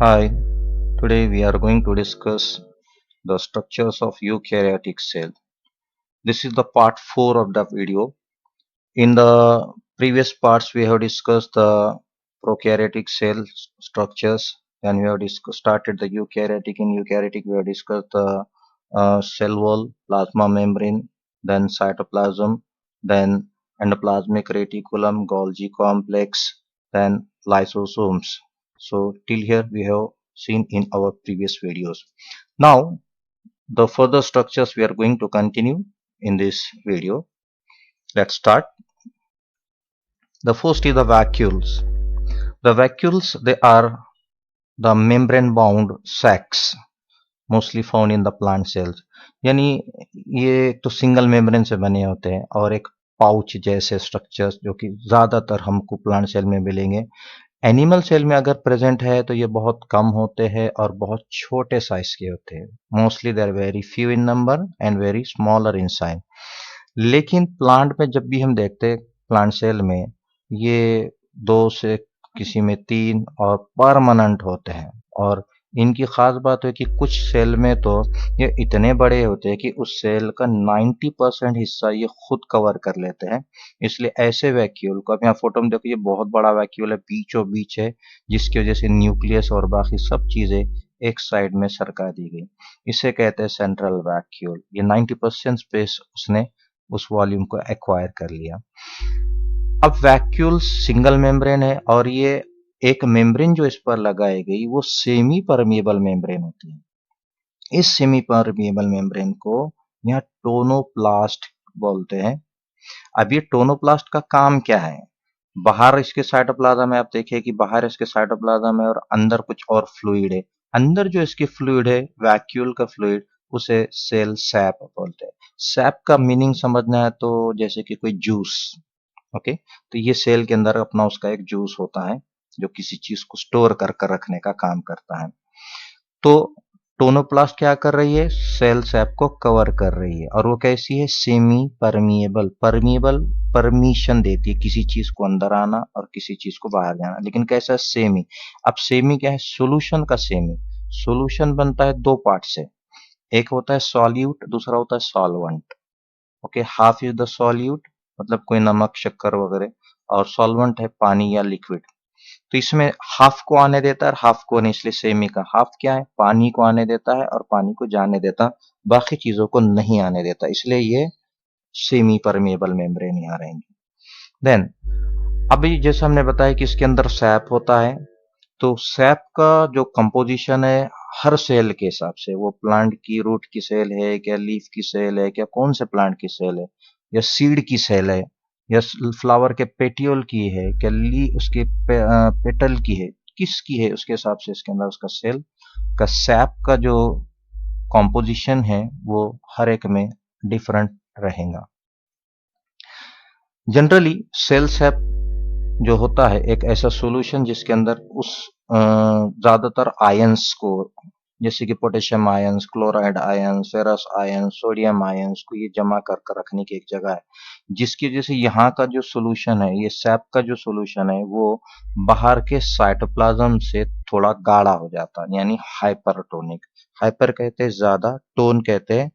Hi, today we are going to discuss the structures of eukaryotic cell. This is the part 4 of the video. In the previous parts, we have discussed the prokaryotic cell structures. Then we have started the eukaryotic. In eukaryotic, we have discussed the cell wall, plasma membrane, then cytoplasm, then endoplasmic reticulum, Golgi complex, then lysosomes. So till here we have seen in our previous videos. Now the further structures we are going to continue in this video. Let's start. The first is the vacuoles. The vacuoles, they are the membrane bound sacs mostly found in the plant cells. यानी ये तो single membrane से बने होते हैं और एक pouch जैसे स्ट्रक्चर्स जो कि ज़्यादातर हमको प्लांट सेल में मिलेंगे. एनिमल सेल में अगर प्रेजेंट है तो ये बहुत कम होते हैं और बहुत छोटे साइज के होते हैं. Mostly they are very few in number and very smaller in size. लेकिन प्लांट में जब भी हम देखते हैं प्लांट सेल में ये दो से किसी में तीन और परमानेंट होते हैं. और इनकी खास बात है कि कुछ सेल में तो ये इतने बड़े होते हैं कि उस सेल का 90% हिस्सा ये खुद कवर कर लेते हैं. इसलिए ऐसे वैक्यूल को आप यहाँ फोटो में देखो, ये बहुत बड़ा वैक्यूल है, बीचों बीच है, जिसकी वजह से न्यूक्लियस और बाकी सब चीजें एक साइड में सरका दी गई. इसे कहते हैं सेंट्रल वैक्यूल. ये 90% स्पेस उसने उस वॉल्यूम को एक्वायर कर लिया. अब वैक्यूल सिंगल मेम्ब्रेन है और ये एक मेम्ब्रेन जो इस पर लगाई गई वो सेमी परमिएबल मेम्ब्रेन होती है. इस सेमी परमिएबल मेम्ब्रेन को यहाँ टोनोप्लास्ट बोलते हैं. अब ये टोनोप्लास्ट का काम क्या है? बाहर इसके साइटोप्लाज्म है, आप देखिए कि बाहर इसके साइटोप्लाज्म है और अंदर कुछ और फ्लूइड है. अंदर जो इसके फ्लूइड है, वैक्यूल का फ्लूइड, उसे सेल सैप बोलते हैं. सैप का मीनिंग समझना है तो जैसे कि कोई जूस. ओके, तो ये सेल के अंदर अपना उसका एक जूस होता है जो किसी चीज को स्टोर कर रखने का काम करता है. तो टोनोप्लास्ट क्या कर रही है? सेल सैप को कवर कर रही है. और वो कैसी है? Semi permeable. परमिएबल परमिशन देती है किसी चीज को अंदर आना और किसी चीज को बाहर जाना. लेकिन कैसा? सेमी. अब सेमी क्या है? सोल्यूशन का सेमी. सोल्यूशन बनता है दो पार्ट से. एक होता है सॉल्यूट, दूसरा होता है solvent. Okay, half is the solute, मतलब कोई नमक शक्कर वगैरह, और सॉल्वेंट है पानी या लिक्विड. तो इसमें हाफ को आने देता है, हाफ को नहीं, इसलिए सेमी का हाफ क्या है? पानी को आने देता है और पानी को जाने देता, बाकी चीजों को नहीं आने देता. इसलिए ये सेमी परमिएबल मेम्ब्रेन यहाँ रहेंगी. देन अभी जैसे हमने बताया कि इसके अंदर सैप होता है. तो सैप का जो कंपोजिशन है हर सेल के हिसाब से, वो प्लांट की रूट की सेल है क्या, लीफ की सेल है क्या, कौन से प्लांट की सेल है, या सीड की सेल है, या फ्लावर के पेटियोल की है क्या, ली उसके पेटल की है, किसकी है, उसके हिसाब से इसके अंदर उसका सेल का सैप का जो कॉम्पोजिशन है वो हर एक में डिफरेंट रहेगा. जनरली सेल सैप जो होता है एक ऐसा सॉल्यूशन जिसके अंदर उस ज्यादातर आयंस को, जैसे कि potassium ions, chloride ions, ferrous ions, sodium ions को ये जमा कर रखने की एक जगह है. जिसकी वजह से यहाँ का जो सॉल्यूशन है, ये सैप का जो सॉल्यूशन है, वो बाहर के साइटोप्लाज्म से थोड़ा गाढ़ा हो जाता है, यानी हाइपरटोनिक. हाइपर कहते हैं ज्यादा, टोन कहते हैं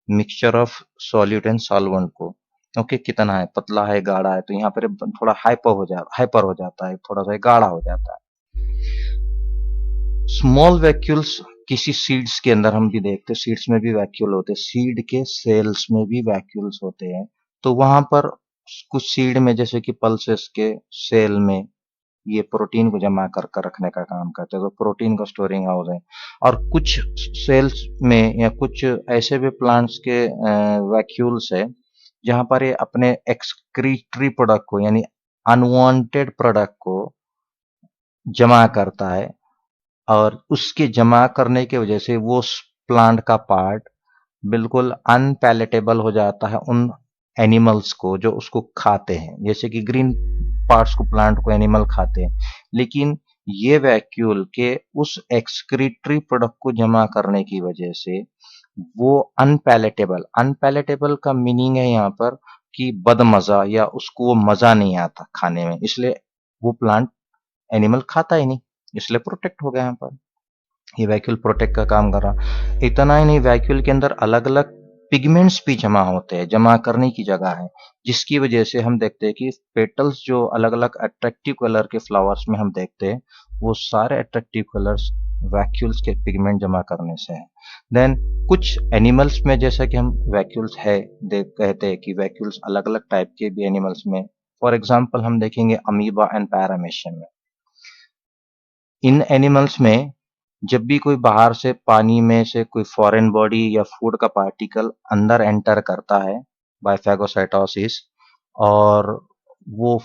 mixture of solute and solvent को. ओके, कितना है, पतला है, गाढ़ा है, तो यहाँ पर थोड़ा हाइपर हो जाता है, थोड़ा सा गाढ़ा हो जाता है. स्मॉल वैक्यूल्स किसी सीड्स के अंदर हम भी देखते हैं, सीड्स में भी वैक्यूल होते हैं, सीड के सेल्स में भी वैक्यूल्स होते हैं. तो वहां पर कुछ सीड में, जैसे कि पल्सेस के सेल में, ये प्रोटीन को जमा कर रखने का काम करते हैं, तो प्रोटीन का स्टोरिंग हाउस है. और कुछ सेल्स में या कुछ ऐसे भी प्लांट्स के वैक्यूल्स है जहां पर ये अपने एक्सक्रीटरी प्रोडक्ट को, यानी अनवांटेड प्रोडक्ट को जमा करता है. और उसके जमा करने की वजह से वो प्लांट का पार्ट बिल्कुल अनपैलेटेबल हो जाता है उन एनिमल्स को जो उसको खाते हैं. जैसे कि ग्रीन पार्ट्स को, प्लांट को एनिमल खाते हैं, लेकिन ये वैक्यूल के उस एक्सक्रीटरी प्रोडक्ट को जमा करने की वजह से वो अनपैलेटेबल का मीनिंग है यहाँ पर कि बदमजा, या उसको वो मजा नहीं आता खाने में, इसलिए वो प्लांट एनिमल खाता ही नहीं, इसलिए प्रोटेक्ट हो गया यहाँ पर. ये वैक्यूल प्रोटेक्ट का काम कर रहा। इतना ही नहीं, वैक्यूल के अंदर अलग अलग पिगमेंट्स भी जमा होते हैं, जमा करने की जगह है, जिसकी वजह से हम देखते हैं कि पेटल्स जो अलग अलग अट्रैक्टिव कलर के फ्लावर्स में हम देखते हैं, वो सारे अट्रैक्टिव कलर्स वैक्यूल्स के पिगमेंट जमा करने से है। देन कुछ एनिमल्स में जैसा कि हम वैक्यूल्स है देख कहते हैं कि वैक्यूल्स अलग अलग टाइप के भी एनिमल्स में, फॉर एग्जाम्पल हम देखेंगे अमीबा एंड पैरामेशियम में। इन एनिमल्स में जब भी कोई बाहर से पानी में से कोई फॉरेन बॉडी या फूड का पार्टिकल अंदर एंटर करता है बाय फैगोसाइटोसिस, और वो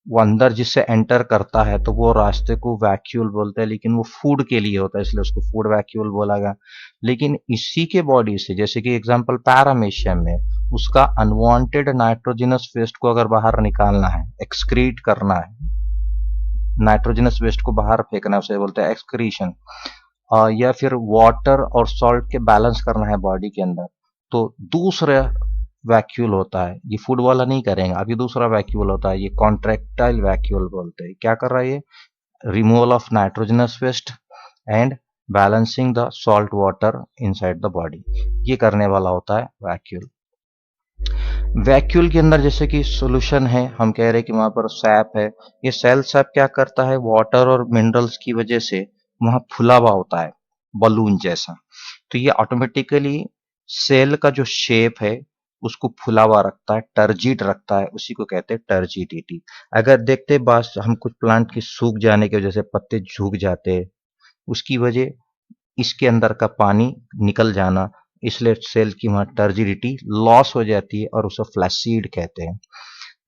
वो अंदर जिससे एंटर करता है तो वो रास्ते को वैक्यूल बोलते हैं, लेकिन वो फूड के लिए होता है इसलिए उसको फूड वैक्यूल बोला गया। लेकिन इसी के बॉडी से, जैसे कि एग्जांपल पैरामेशियम में, उसका अनवांटेड नाइट्रोजनस वेस्ट को अगर बाहर निकालना है, एक्सक्रीट करना है, नाइट्रोजनस वेस्ट को बाहर फेंकना, उसे बोलते हैं एक्सक्रीशन, या फिर वाटर और सॉल्ट के बैलेंस करना है बॉडी के अंदर, तो दूसरा वैक्यूल होता है। ये फूड वाला नहीं करेंगे, अभी दूसरा वैक्यूल होता है, ये कॉन्ट्रैक्टाइल वैक्यूल बोलते हैं। क्या कर रहा है ये? Removal of nitrogenous waste and balancing the salt water inside the body, ये करने वाला होता है वैक्यूल। वैक्यूल के अंदर जैसे कि सॉल्यूशन है, हम कह रहे हैं कि वहां पर सैप है, ये सेल सैप क्या करता है, वाटर और मिनरल्स की वजह से वहां फुला हुआ होता है बलून जैसा, तो ये ऑटोमेटिकली सेल का जो शेप है उसको फुला हुआ रखता है, टर्जिड रखता है, उसी को कहते हैं टर्जिडिटी। अगर देखते बस हम कुछ प्लांट की सूख जाने की वजह से पत्ते झुक जाते हैं, उसकी वजह इसके अंदर का पानी निकल जाना, इसलिए सेल की वहां टर्जिडिटी लॉस हो जाती है और उसे फ्लैसीड कहते हैं।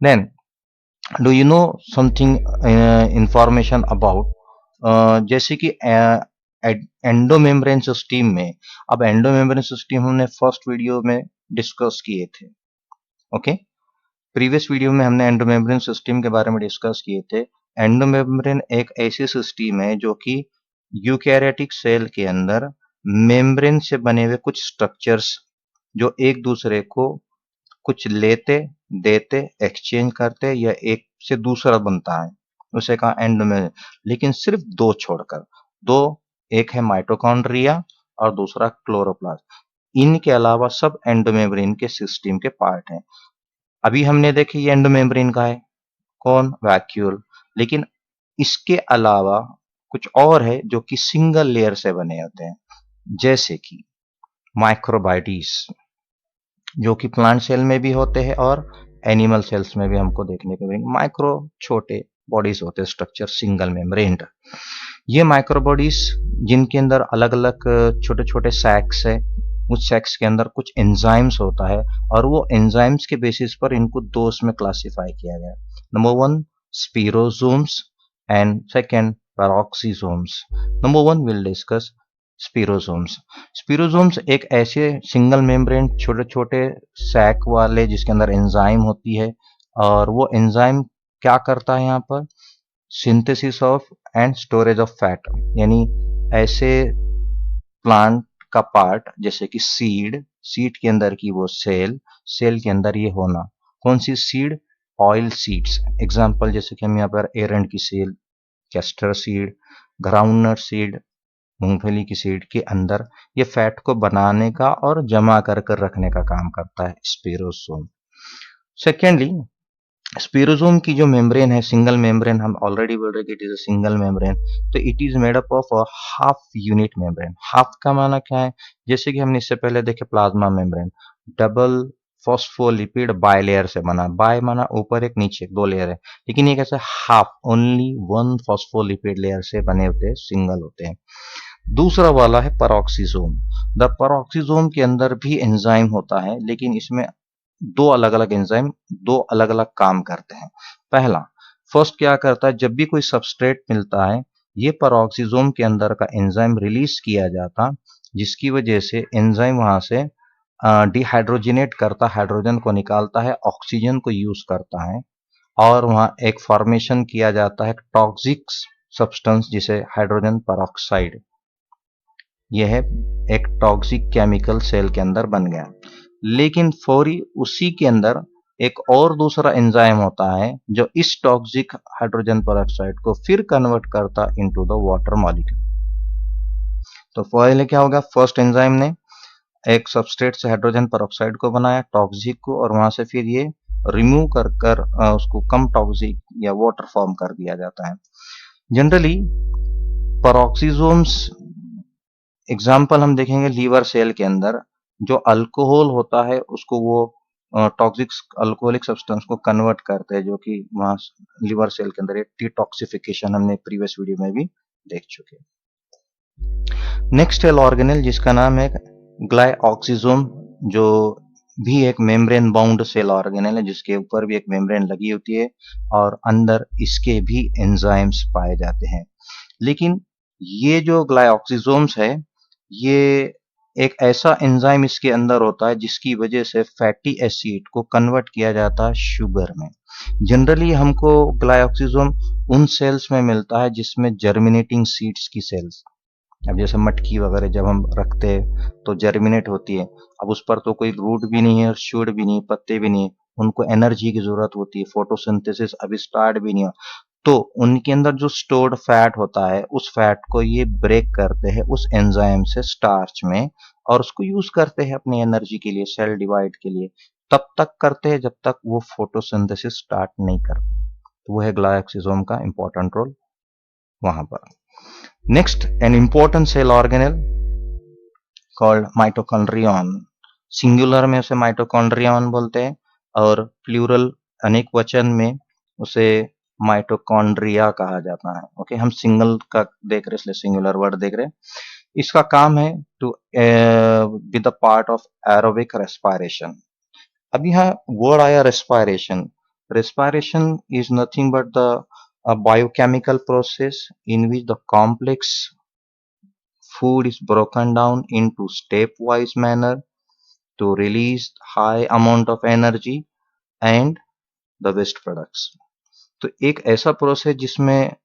Then do you know something information about, जैसे कि एंडोमेम्ब्रेन सिस्टम में, अब एंडोमेम्ब्रेन सिस्टम हमने फर्स्ट वीडियो में डिस्कस किए थे। ओके, प्रीवियस वीडियो में हमने एंडोमेम्ब्रेन सिस्टम के बारे में डिस्कस किए थे। एंडोमेम्ब्रेन एक ऐसी सिस्टम है जो कि यूकैरियोटिक सेल के अंदर मेम्ब्रेन से बने हुए कुछ स्ट्रक्चर्स जो एक दूसरे को कुछ लेते, देते, एक्सचेंज करते या एक से दूसरा बनता है, उसे कहा एंडोमेम्ब्रेन। लेकिन सिर्फ दो छोड़कर, दो, एक है माइटोकॉन्ड्रिया और दूसरा क्लोरोप्लास्ट। इनके अलावा सब एंडोमेम्ब्रेन के सिस्टम के पार्ट हैं। अभी हमने देखी ये एंडोमेम्ब्रेन का है, कौन? वैक्यूल। लेकिन इसके अलावा कुछ और है जो कि सिंगल लेयर से बने होते हैं, जैसे कि माइक्रोबाइटीज, जो कि प्लांट सेल में भी होते हैं और एनिमल सेल्स में भी हमको देखने को मिलेंगे। माइक्रो छोटे बॉडीज होते हैं, स्ट्रक्चर सिंगल मेम्ब्रेन। ये माइक्रो बॉडीज जिनके अंदर अलग अलग छोटे छोटे सैक्स है, उस सैक्स के अंदर कुछ एंजाइम्स होता है, और वो एंजाइम्स के बेसिस पर इनको दो में क्लासिफाई किया गया। Number one, spherosomes, and second peroxisomes. Number one will discuss spherosomes. Spherosomes एक ऐसे सिंगल मेम्ब्रेन छोटे छोटे सैक वाले जिसके अंदर एंजाइम होती है, और वो एंजाइम क्या करता है यहाँ पर? Synthesis of and storage of fat, यानी ऐसे प्लांट का पार्ट जैसे कि सीड, सीड के अंदर की वो सेल, सेल के अंदर ये होना, कौन सी सीड? Oil seeds. एग्जांपल जैसे कि हम यहाँ पर एरंड की cell, castor seed, groundnut seed, मूंगफली की सीड के अंदर ये फैट को बनाने का और जमा कर कर रखने का काम करता है स्पीरोसोम। सेकेंडली, स्पीरोसोम की जो मेम्ब्रेन है, सिंगल मेम्ब्रेन, हम ऑलरेडी बोल रहे कि it is a single membrane, तो it is made up of a half unit membrane. Half का माना क्या है? जैसे कि हमने इससे पहले देखे plasma membrane, double phospholipid bilayer से बना, बाय माना ऊपर एक नीचे दो लेयर है, लेकिन ये कैसे? Half, only one phospholipid layer से बने होते हैं, सिंगल होते हैं। दूसरा वाला है पैरोक्सीसोम। द पैरोक्सीसोम के अंदर भी एंजाइम होता है, लेकिन इसमें दो अलग अलग एंजाइम दो अलग अलग काम करते हैं। पहला, फर्स्ट क्या करता है, जब भी कोई सबस्ट्रेट मिलता है, ये पैरोक्सीसोम के अंदर का एंजाइम रिलीज किया जाता, जिसकी वजह से एंजाइम वहां से डिहाइड्रोजिनेट करता, हाइड्रोजन को निकालता है, ऑक्सीजन को यूज करता है, और वहां एक फॉर्मेशन किया जाता है टॉक्सिक सब्सटेंस जिसे हाइड्रोजन पेरोक्साइड, यह है एक टॉक्सिक केमिकल सेल के अंदर बन गया। लेकिन फौरी उसी के अंदर एक और दूसरा एंजाइम होता है जो इस टॉक्सिक हाइड्रोजन पेरोक्साइड को फिर कन्वर्ट करता इनटू द वाटर मॉलिक्यूल। तो पहले क्या होगा, फर्स्ट एंजाइम ने एक सबस्ट्रेट से हाइड्रोजन परऑक्साइड को बनाया, टॉक्सिक को, और वहां से फिर ये रिमूव कर कर उसको कम टॉक्सिक या वाटर फॉर्म कर दिया जाता है। जनरली परऑक्सीजोम्स एग्जाम्पल हम देखेंगे लीवर सेल के अंदर, जो अल्कोहल होता है उसको वो टॉक्सिक अल्कोहलिक सब्सटेंस को कन्वर्ट करते हैं, जो कि वहां लीवर सेल के अंदर एक डिटॉक्सिफिकेशन हमने प्रीवियस वीडियो में भी देख चुके हैं। नेक्स्ट सेल ऑर्गेनेल जिसका नाम है ग्लाइऑक्सिजोम, जो भी एक मेम्ब्रेन बाउंड सेल ऑर्गेनेल है, जिसके ऊपर भी एक मेम्ब्रेन लगी होती है और अंदर इसके भी एंजाइम्स पाए जाते हैं। लेकिन ये जो ग्लाइऑक्सिजोम्स है, ये एक ऐसा एंजाइम इसके अंदर होता है जिसकी वजह से फैटी एसिड को कन्वर्ट किया जाता है शुगर में। जनरली हमको ग्लाइऑक्सिजोम उन सेल्स में मिलता है जिसमें जर्मिनेटिंग सीड्स की सेल्स, अब जैसे मटकी वगैरह जब हम रखते हैं तो जर्मिनेट होती है, अब उस पर तो कोई रूट भी नहीं है और शूट भी नहीं है, पत्ते भी नहीं है, उनको एनर्जी की जरूरत होती है, फोटोसिंथेसिस अभी स्टार्ट भी नहीं हो, तो उनके अंदर जो स्टोर्ड फैट होता है उस फैट को ये ब्रेक करते हैं उस एंजाइम से स्टार्च में, और उसको यूज करते हैं अपनी एनर्जी के लिए, सेल डिवाइड के लिए। तब तक करते हैं जब तक वो फोटोसिंथेसिस स्टार्ट नहीं करते। तो वो है ग्लाइऑक्सिजोम का इंपॉर्टेंट रोल वहां पर। Next an important cell organelle called mitochondrion. Singular में उसे माइटोकॉन्ड्रियन बोलते हैं और प्लूरल अनेक वचन में उसे माइटोकॉन्ड्रिया कहा जाता है। ओके, हम सिंगल का देख रहे इसलिए सिंगुलर वर्ड देख रहे हैं। इसका काम है to be the part of aerobic respiration. अब यहाँ वर्ड आया respiration. Respiration is nothing but the biochemical process in which the complex food is broken down into stepwise manner to release high amount of energy and the waste products। तो एक ऐसा process जिसमें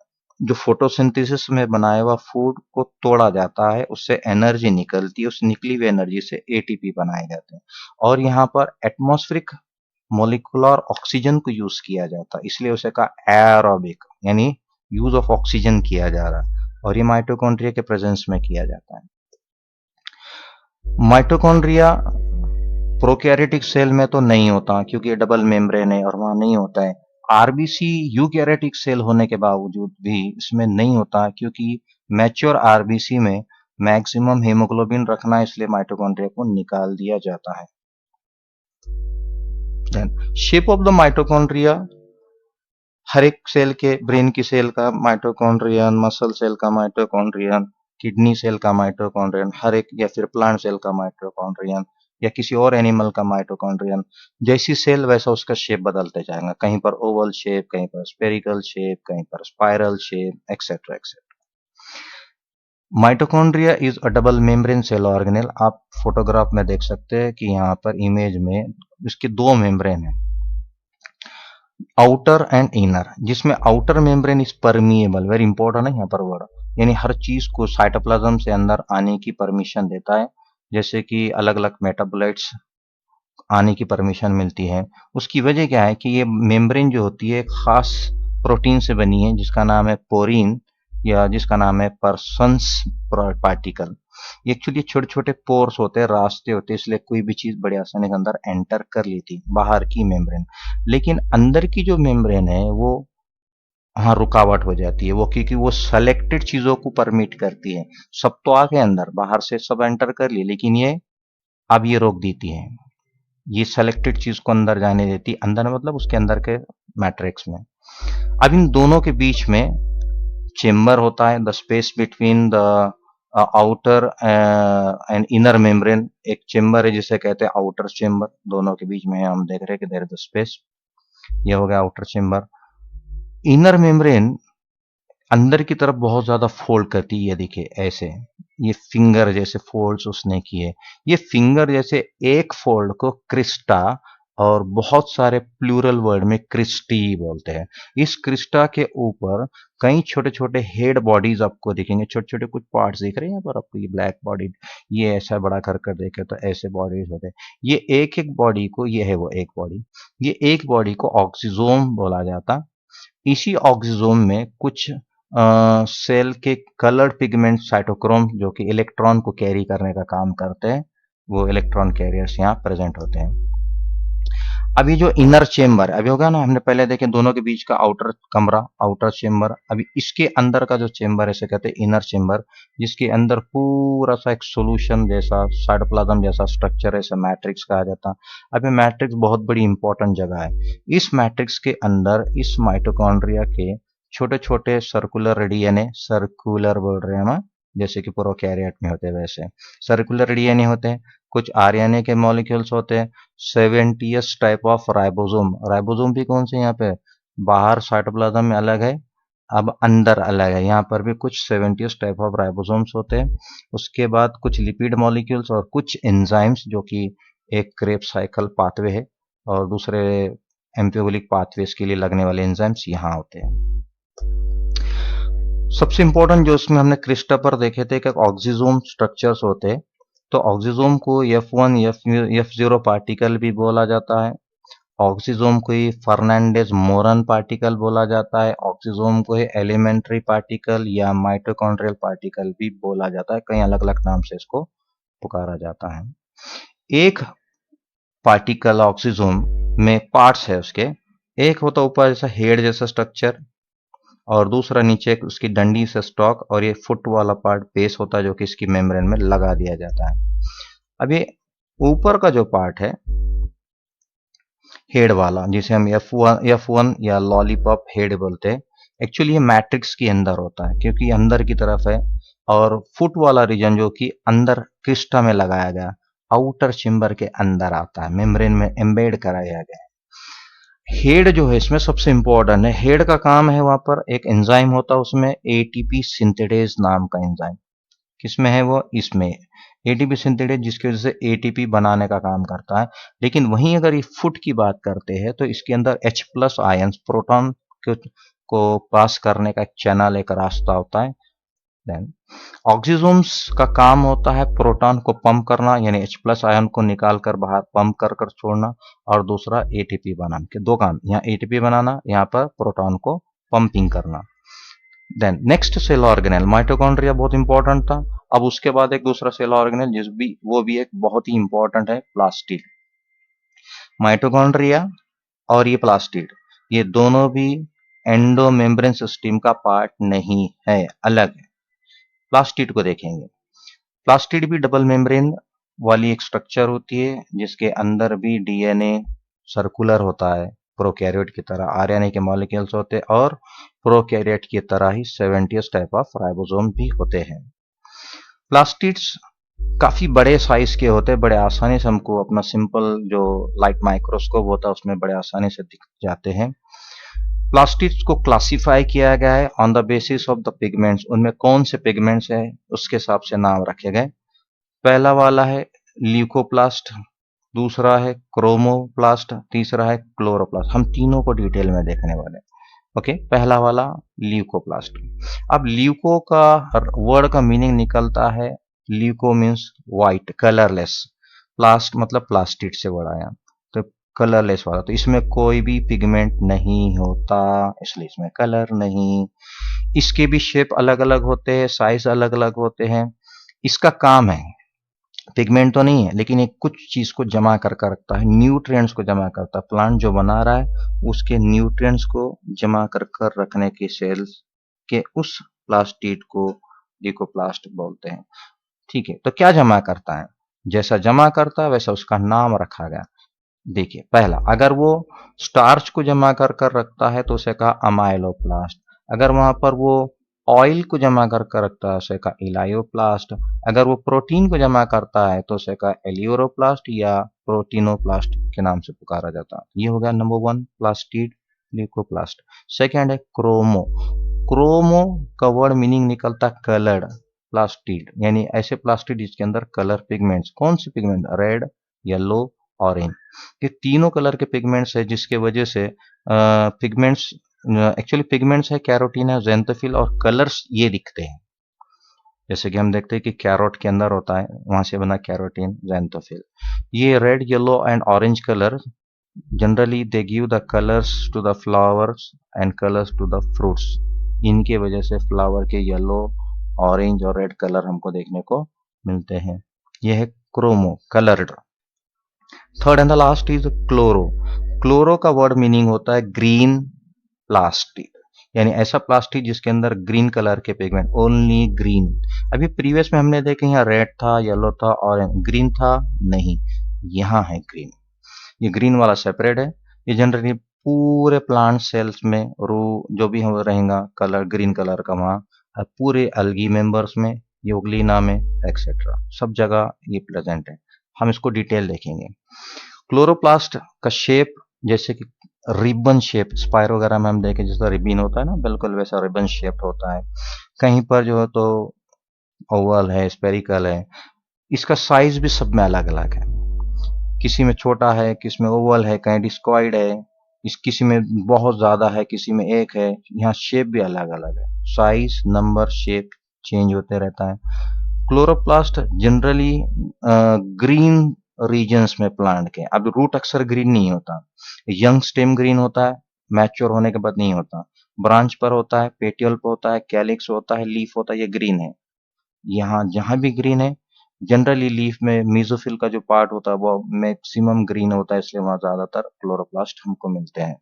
जो photosynthesis में बनाया हुआ food को तोड़ा जाता है, उससे एनर्जी निकलती है, उस निकली हुई एनर्जी से एटीपी बनाए जाते हैं, और यहाँ पर एटमॉस्फेरिक मोलिकुलर ऑक्सीजन को यूज किया जाता है, इसलिए उसे कहा एरोबिक, यानी यूज ऑफ ऑक्सीजन किया जा रहा है, और ये माइटोकॉन्ड्रिया के प्रेजेंस में किया जाता है। माइटोकॉन्ड्रिया प्रोकैरियोटिक सेल में तो नहीं होता क्योंकि ये डबल मेम्ब्रेन है और वहां नहीं होता है। आरबीसी यूकैरियोटिक सेल होने के बावजूद भी इसमें नहीं होता क्योंकि मैच्योर आरबीसी में मैक्सिमम हीमोग्लोबिन रखना है, इसलिए माइटोकॉन्ड्रिया को निकाल दिया जाता है। शेप ऑफ द माइटोकॉन्ड्रिया, हर एक सेल के, ब्रेन की सेल का माइटोकॉन्ड्रियन, मसल सेल का माइटोकॉन्ड्रियन, किडनी सेल का माइटोकॉन्ड्रियन, हर एक, या फिर प्लांट सेल का माइटोकॉन्ड्रियन, या किसी और एनिमल का माइटोकॉन्ड्रियन, जैसी सेल वैसा उसका शेप बदलते जाएगा, कहीं पर ओवल शेप, कहीं पर स्पेरिकल शेप, कहीं पर spiral shape, etcetera etcetera. Mitochondria is a double membrane cell organelle. आप फोटोग्राफ में देख सकते हैं कि यहाँ पर इमेज में इसके दो मेम्ब्रेन है, आउटर एंड इनर, जिसमें outer membrane is permeable, very important है यहाँ पर वर्ड, यानी हर चीज को साइटोप्लाज्म से अंदर आने की परमिशन देता है, जैसे कि अलग अलग मेटाबोलाइट्स आने की परमिशन मिलती है। उसकी वजह क्या है कि ये मेम्ब्रेन जो होती है एक खास प्रोटीन से बनी है जिसका नाम है पोरीन, या जिसका नाम है पर्सन्स पार्टिकल। ये एक्चुअली छोटे छोटे पोर्स होते हैं, रास्ते होते हैं, इसलिए कोई भी चीज बड़ी आसानी से अंदर एंटर कर लेती बाहर की मेम्ब्रेन। लेकिन अंदर की जो मेम्ब्रेन है वो वहां रुकावट हो जाती है, वो क्योंकि वो सेलेक्टेड चीजों को परमिट करती है। सब तो आ गए अंदर, बाहर से सब एंटर कर लिए, लेकिन ये अब ये रोक देती है, ये सेलेक्टेड चीज को अंदर जाने देती, अंदर मतलब उसके अंदर के मैट्रिक्स में। अब इन दोनों के बीच में चेम्बर होता है, the space between the outer and inner membrane, एक चेम्बर है जिसे कहते हैं आउटर चेम्बर, दोनों के बीच में हम देख रहे हैं कि देयर इज द स्पेस, ये हो गया आउटर चेम्बर। इनर मेम्ब्रेन अंदर की तरफ बहुत ज्यादा फोल्ड करती है, ये देखिए ऐसे, ये फिंगर जैसे फोल्ड्स उसने किए, ये फिंगर जैसे एक फोल्ड को क्रिस्टा, और बहुत सारे प्लूरल वर्ड में क्रिस्टी बोलते हैं। इस क्रिस्टा के ऊपर कई छोटे छोटे हेड बॉडीज आपको दिखेंगे, छोटे छोटे कुछ पार्ट्स दिख रहे हैं यहाँ पर आपको, ये ब्लैक बॉडी, ये ऐसा बड़ा कर देखे तो ऐसे बॉडीज होते हैं। ये एक एक बॉडी को, ये है वो एक बॉडी, ये एक बॉडी को ऑक्सीजोम बोला जाता। इसी ऑक्सीजोम में कुछ सेल के कलर्ड पिगमेंट साइटोक्रोम जो कि इलेक्ट्रॉन को कैरी करने का काम करते हैं, वो इलेक्ट्रॉन कैरियर्स यहाँ प्रेजेंट होते हैं। अभी जो इनर चेम्बर अभी होगा ना, हमने पहले देखे दोनों के बीच का आउटर कमरा, आउटर चेम्बर। अभी इसके अंदर का जो चेम्बर है इसे कहते हैं इनर चेम्बर, जिसके अंदर पूरा सा एक सोल्यूशन जैसा साइटोप्लाज्म जैसा स्ट्रक्चर है, इसे मैट्रिक्स कहा जाता है। अभी मैट्रिक्स बहुत बड़ी इंपॉर्टेंट जगह है। इस मैट्रिक्स के अंदर इस माइटोकॉन्ड्रिया के छोटे छोटे सर्कुलर डीएनए, सर्कुलर बोल रहे हैं हम, जैसे कि प्रोकैरियोट में होते हैं वैसे सर्कुलर डीएनए होते हैं। कुछ आरएनए के मॉलिक्यूल्स होते हैं, 70 टाइप ऑफ राइबोसोम। राइबोसोम भी कौन से यहाँ पे बाहर साइटोप्लाज्म में अलग है, अब अंदर अलग है। यहाँ पर भी कुछ 70 टाइप ऑफ राइबोसोम्स होते हैं। उसके बाद कुछ लिपिड मॉलिक्यूल्स और कुछ एंजाइम्स, जो कि एक क्रेब साइकिल पाथवे है और दूसरे एम्पियोलिक पाथवेज के लिए लगने वाले एंजाइम्स यहाँ होते हैं। सबसे इंपॉर्टेंट जो इसमें हमने क्रिस्टोफर देखे थे कि ऑक्सीजोम स्ट्रक्चर्स होते हैं, तो ऑक्सीजोम को F1 F0 पार्टिकल भी बोला जाता है। ऑक्सीजोम को ही फर्नांडेज मोरन पार्टिकल बोला जाता है। ऑक्सीजोम को ही एलिमेंट्री पार्टिकल या माइटोकॉन्ड्रियल पार्टिकल भी बोला जाता है। कई अलग अलग नाम से इसको पुकारा जाता है। एक पार्टिकल ऑक्सीजोम में पार्ट्स है उसके, एक होता ऊपर जैसा हेड जैसा स्ट्रक्चर और दूसरा नीचे उसकी डंडी से स्टॉक, और ये फुट वाला पार्ट बेस होता है जो कि इसकी मेम्ब्रेन में लगा दिया जाता है। अब ये ऊपर का जो पार्ट है हेड वाला, जिसे हम F1 या लॉलीपॉप हेड बोलते हैं, एक्चुअली ये मैट्रिक्स के अंदर होता है क्योंकि अंदर की तरफ है। और फुट वाला रीजन जो कि अंदर क्रिस्टा में लगाया गया, आउटर चेम्बर के अंदर आता है, मेम्ब्रेन में एम्बेड कराया गया है। हेड जो है इसमें सबसे इंपॉर्टेंट है। हेड का काम है, वहां पर एक एंजाइम होता है उसमें, एटीपी सिंथेटेज नाम का एंजाइम। किसमें है वो? इसमें एटीपी सिंथेटेज, जिसकी वजह से एटीपी बनाने का काम करता है। लेकिन वहीं अगर ये फुट की बात करते हैं तो इसके अंदर H+ आयंस, प्रोटॉन को पास करने का एक चैनल, एक रास्ता होता है। देन ऑक्सीजोम्स का काम होता है प्रोटॉन को पंप करना, यानी H+ आयन को निकाल कर बाहर पंप कर कर छोड़ना, और दूसरा एटीपी बनाना के दो काम, यहाँ एटीपी बनाना, यहाँ पर प्रोटॉन को पंपिंग करना। Then next cell organelle, mitochondria बहुत इंपॉर्टेंट था। अब उसके बाद एक दूसरा सेल ऑर्गेनेल वो भी एक बहुत ही इंपॉर्टेंट है, प्लास्टिड। माइटोकॉन्ड्रिया और ये प्लास्टिड, ये दोनों भी एंडो मेम्ब्रेन सिस्टम का पार्ट नहीं है, अलग है। प्लास्टिड को देखेंगे। प्लास्टिड भी डबल मेम्ब्रेन वाली एक स्ट्रक्चर होती है, जिसके अंदर भी डीएनए सर्कुलर होता है, प्रोकैरियोट की तरह आरएनए के मॉलिक्यूल्स होते हैं, और प्रोकैरियोट की तरह ही 70 टाइप ऑफ राइबोसोम भी होते हैं। प्लास्टिड्स काफी बड़े साइज के होते हैं, बड़े आसानी से हमको अपना सिंपल जो लाइट माइक्रोस्कोप होता है उसमें बड़े आसानी से दिख जाते हैं। प्लास्टिड्स को क्लासिफाई किया गया है on the basis of the pigments, उनमें कौन से पिगमेंट्स है उसके हिसाब से नाम रखे गए। पहला वाला है ल्यूकोप्लास्ट, दूसरा है क्रोमोप्लास्ट, तीसरा है क्लोरोप्लास्ट। हम तीनों को डिटेल में देखने वाले। ओके, पहला वाला ल्यूकोप्लास्ट। अब ल्यूको का वर्ड का मीनिंग निकलता है, ल्यूको मीन्स व्हाइट, कलरलेस। प्लास्ट मतलब प्लास्टिड से वर्ड आया, तो कलरलेस वाला, तो इसमें कोई भी पिगमेंट नहीं होता, इसलिए इसमें कलर नहीं। इसके भी शेप अलग अलग होते हैं, साइज अलग अलग होते हैं। इसका काम है, पिगमेंट तो नहीं है लेकिन एक कुछ चीज को जमा कर रखता है, न्यूट्रिएंट्स को जमा करता है। प्लांट जो बना रहा है उसके न्यूट्रिएंट्स को जमा कर रखने के सेल्स के उस प्लास्टिड को ल्यूकोप्लास्ट बोलते हैं। ठीक है, तो क्या जमा करता है? जैसा जमा करता है वैसा उसका नाम रखा गया। देखिए, पहला, अगर वो स्टार्च को जमा कर रखता है तो उसे कहा अमाइलोप्लास्ट। अगर वहां पर वो ऑयल को जमा कर रखता है उसे कहा इलायोप्लास्ट। अगर वो प्रोटीन को जमा करता है तो उसे कहा एलियोरोप्लास्ट या प्रोटीनोप्लास्ट के नाम से पुकारा जाता है। ये हो गया नंबर 1 प्लास्टिड, ल्यूकोप्लास्ट। सेकेंड है क्रोमो। क्रोमो का वर्ड मीनिंग निकलता कलर्ड प्लास्टिड, यानी ऐसे प्लास्टिड जिसके अंदर कलर पिगमेंट्स। कौन से पिगमेंट? Red, yellow, orange. ये तीनों कलर के पिगमेंट्स है, जिसके वजह से पिगमेंट्स एक्चुअली पिगमेंट्स है कैरोटीन है, ज़ैंथोफिल, और कलर्स ये दिखते हैं। जैसे कि हम देखते हैं कि कैरोट के अंदर होता है, वहां से बना कैरोटीन, ज़ैंथोफिल। ये red, yellow and orange colour generally they give the colours to the flowers and colours to the fruits. इनके वजह से फ्लावर के येलो, ऑरेंज और रेड कलर हमको देखने को मिलते हैं। यह है chromo, coloured. Third and the last is chloro. Chloro का वर्ड मीनिंग होता है ग्रीन प्लास्टिक, यानी ऐसा प्लास्टिक जिसके अंदर ग्रीन कलर के पिगमेंट, ओनली ग्रीन। अभी प्रीवियस में हमने देखे यहाँ रेड था, येलो था, ऑरेंज, ग्रीन था नहीं, यहाँ है ग्रीन। ये ग्रीन वाला सेपरेट है। ये जनरली पूरे प्लांट सेल्स में रू जो भी हम रहेगा कलर ग्रीन कलर का वहाँ पूरे अलगी मेंबर्स में, यूग्लिना में एक्सेट्रा सब जगह ये प्रेजेंट है। हम इसको डिटेल देखेंगे। क्लोरोप्लास्ट का शेप जैसे कि रिबन शेप, स्पाइर वगैरह में हम देखें जैसा रिबन होता है ना, बिल्कुल वैसा रिबन शेप होता है। कहीं पर जो है तो ओवल है, स्पेरिकल है। इसका साइज भी सब में अलग अलग है, किसी में छोटा है, किसी में ओवल है, कहीं डिस्कॉइड है, किसी में बहुत ज्यादा है, किसी में एक है। यहाँ शेप भी अलग अलग है, साइज, नंबर, शेप चेंज होते रहता है। क्लोरोप्लास्ट जनरली ग्रीन रीजन्स में प्लांट के, अब रूट अक्सर ग्रीन नहीं होता, यंग स्टेम ग्रीन होता है, मैच्योर होने के बाद नहीं होता, ब्रांच पर होता है, पेटियल पर होता है, कैलिक्स होता है, लीफ होता है, ये ग्रीन है। यहाँ जहां भी ग्रीन है, जनरली लीफ में मीजोफिल का जो पार्ट होता है वो मैक्सिमम ग्रीन होता है, इसलिए वहां ज्यादातर क्लोरोप्लास्ट हमको मिलते हैं।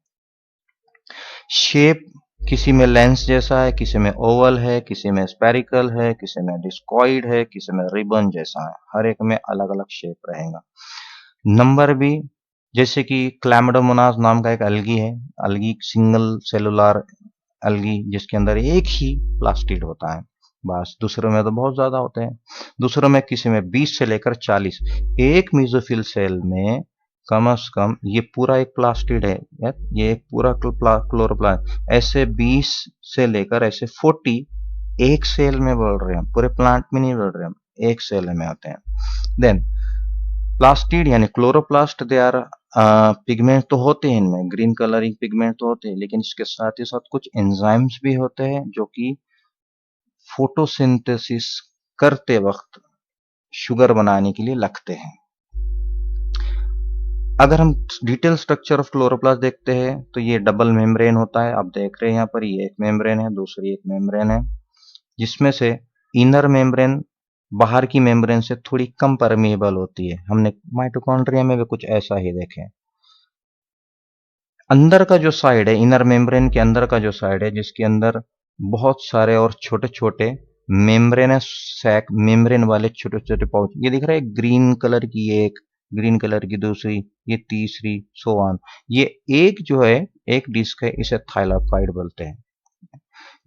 शेप किसी में लेंस जैसा है, किसी में ओवल है, किसी में स्पेरिकल है, किसी में डिस्कॉइड है, किसी में रिबन जैसा है, हर एक में अलग अलग शेप रहेगा। नंबर भी जैसे कि क्लैमिडोमोनास नाम का एक अलगी है, अलगी सिंगल सेलुलर अलगी जिसके अंदर एक ही प्लास्टिड होता है बस, दूसरों में तो बहुत ज्यादा होते हैं। दूसरों में किसी में 20 से लेकर 40, एक मीजोफिल सेल में कम से कम ये पूरा एक प्लास्टिड है, ये एक पूरा क्लोरोप्लास्ट, ऐसे 20 से लेकर ऐसे 40 एक सेल में बढ़ रहे हैं, पूरे प्लांट में नहीं बढ़ रहे हैं, एक सेल में आते हैं। देन प्लास्टिड यानी क्लोरोप्लास्ट, दे आर पिगमेंट तो होते हैं इनमें, ग्रीन कलरिंग पिगमेंट तो होते हैं, लेकिन इसके साथ ही साथ कुछ एंजाइम्स भी होते हैं जो कि फोटोसिंथेसिस करते वक्त शुगर बनाने के लिए लगते हैं। अगर हम डिटेल स्ट्रक्चर ऑफ क्लोरोप्लास्ट देखते हैं तो ये डबल मेम्ब्रेन होता है, आप देख रहे हैं यहाँ पर, ये एक मेम्ब्रेन है, दूसरी एक मेम्ब्रेन है, जिसमें से इनर मेम्ब्रेन बाहर की मेम्ब्रेन से थोड़ी कम परमिएबल होती है। हमने माइटोकॉन्ड्रिया में भी कुछ ऐसा ही देखे। अंदर का जो साइड है, इनर मेम्ब्रेन के अंदर का जो साइड है, जिसके अंदर बहुत सारे और छोटे छोटे मेम्ब्रेन सैक, मेम्ब्रेन वाले छोटे छोटे पाउच, ये दिख रहा है, ग्रीन कलर की एक, ग्रीन कलर की दूसरी, ये तीसरी, सो ऑन। ये एक जो है, एक डिस्क है, इसे थाइलाकॉइड बोलते हैं।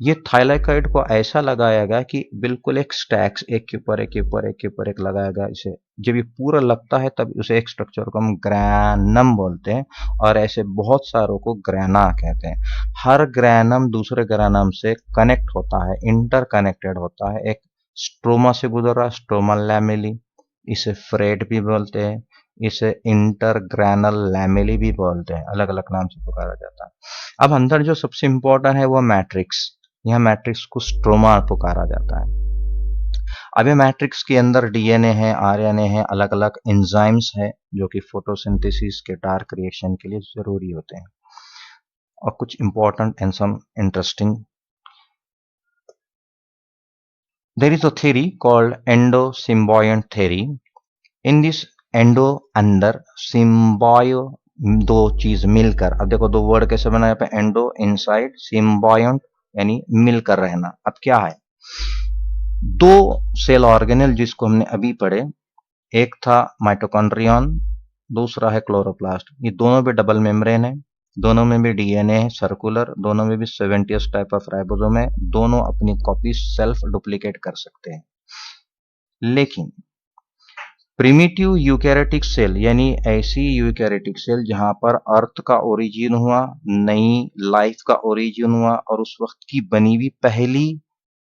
ये थाइलाकॉइड को ऐसा लगाया गया कि बिल्कुल एक स्टैक्स, एक के ऊपर एक के ऊपर एक के ऊपर एक लगाया गया। इसे जब ये पूरा लगता है तब उसे एक स्ट्रक्चर को हम ग्रैनम बोलते हैं, और ऐसे बहुत सारों को ग्रैना कहते हैं। हर ग्रैनम दूसरे ग्रैनम से कनेक्ट होता है, इंटर कनेक्टेड होता है, एक स्ट्रोमा से गुजर रहा है, स्ट्रोमल लैमेली, इसे फ्रेट भी बोलते हैं, इसे इंटरग्रैनल लैमेली भी बोलते हैं, अलग अलग नाम से पुकारा जाता है। अब अंदर जो सबसे इंपॉर्टेंट है वो मैट्रिक्स, यह मैट्रिक्स को स्ट्रोमा पुकारा जाता है। अब ये मैट्रिक्स के अंदर डीएनए है, आरएनए है, अलग अलग एंजाइम्स है जो कि फोटोसिंथेसिस के डार्क रिएक्शन के लिए जरूरी होते हैं। और कुछ important and some interesting, there is a theory called endo-symbiote theory. In this endo अंदर, सिम्बायो दो चीज मिलकर, अब देखो दो वर्ड कैसे बना, यहाँ पे एंडो इनसाइड, सिम्बायोट यानी मिलकर रहना। अब क्या है, दो सेल ऑर्गेनेल जिसको हमने अभी पढ़े, एक था माइटोकॉन्ड्रियन, दूसरा है क्लोरोप्लास्ट, ये दोनों भी डबल मेम्ब्रेन है, दोनों में भी डीएनए है सर्कुलर, दोनों में भी 70 टाइप ऑफ राइबोसोम है, दोनों अपनी कॉपी सेल्फ डुप्लीकेट कर सकते हैं। लेकिन प्रिमिटिव यूकैरियोटिक सेल यानी ऐसी यूकैरियोटिक सेल जहां पर अर्थ का ओरिजिन हुआ, नई लाइफ का ओरिजिन हुआ, और उस वक्त की बनी हुई पहली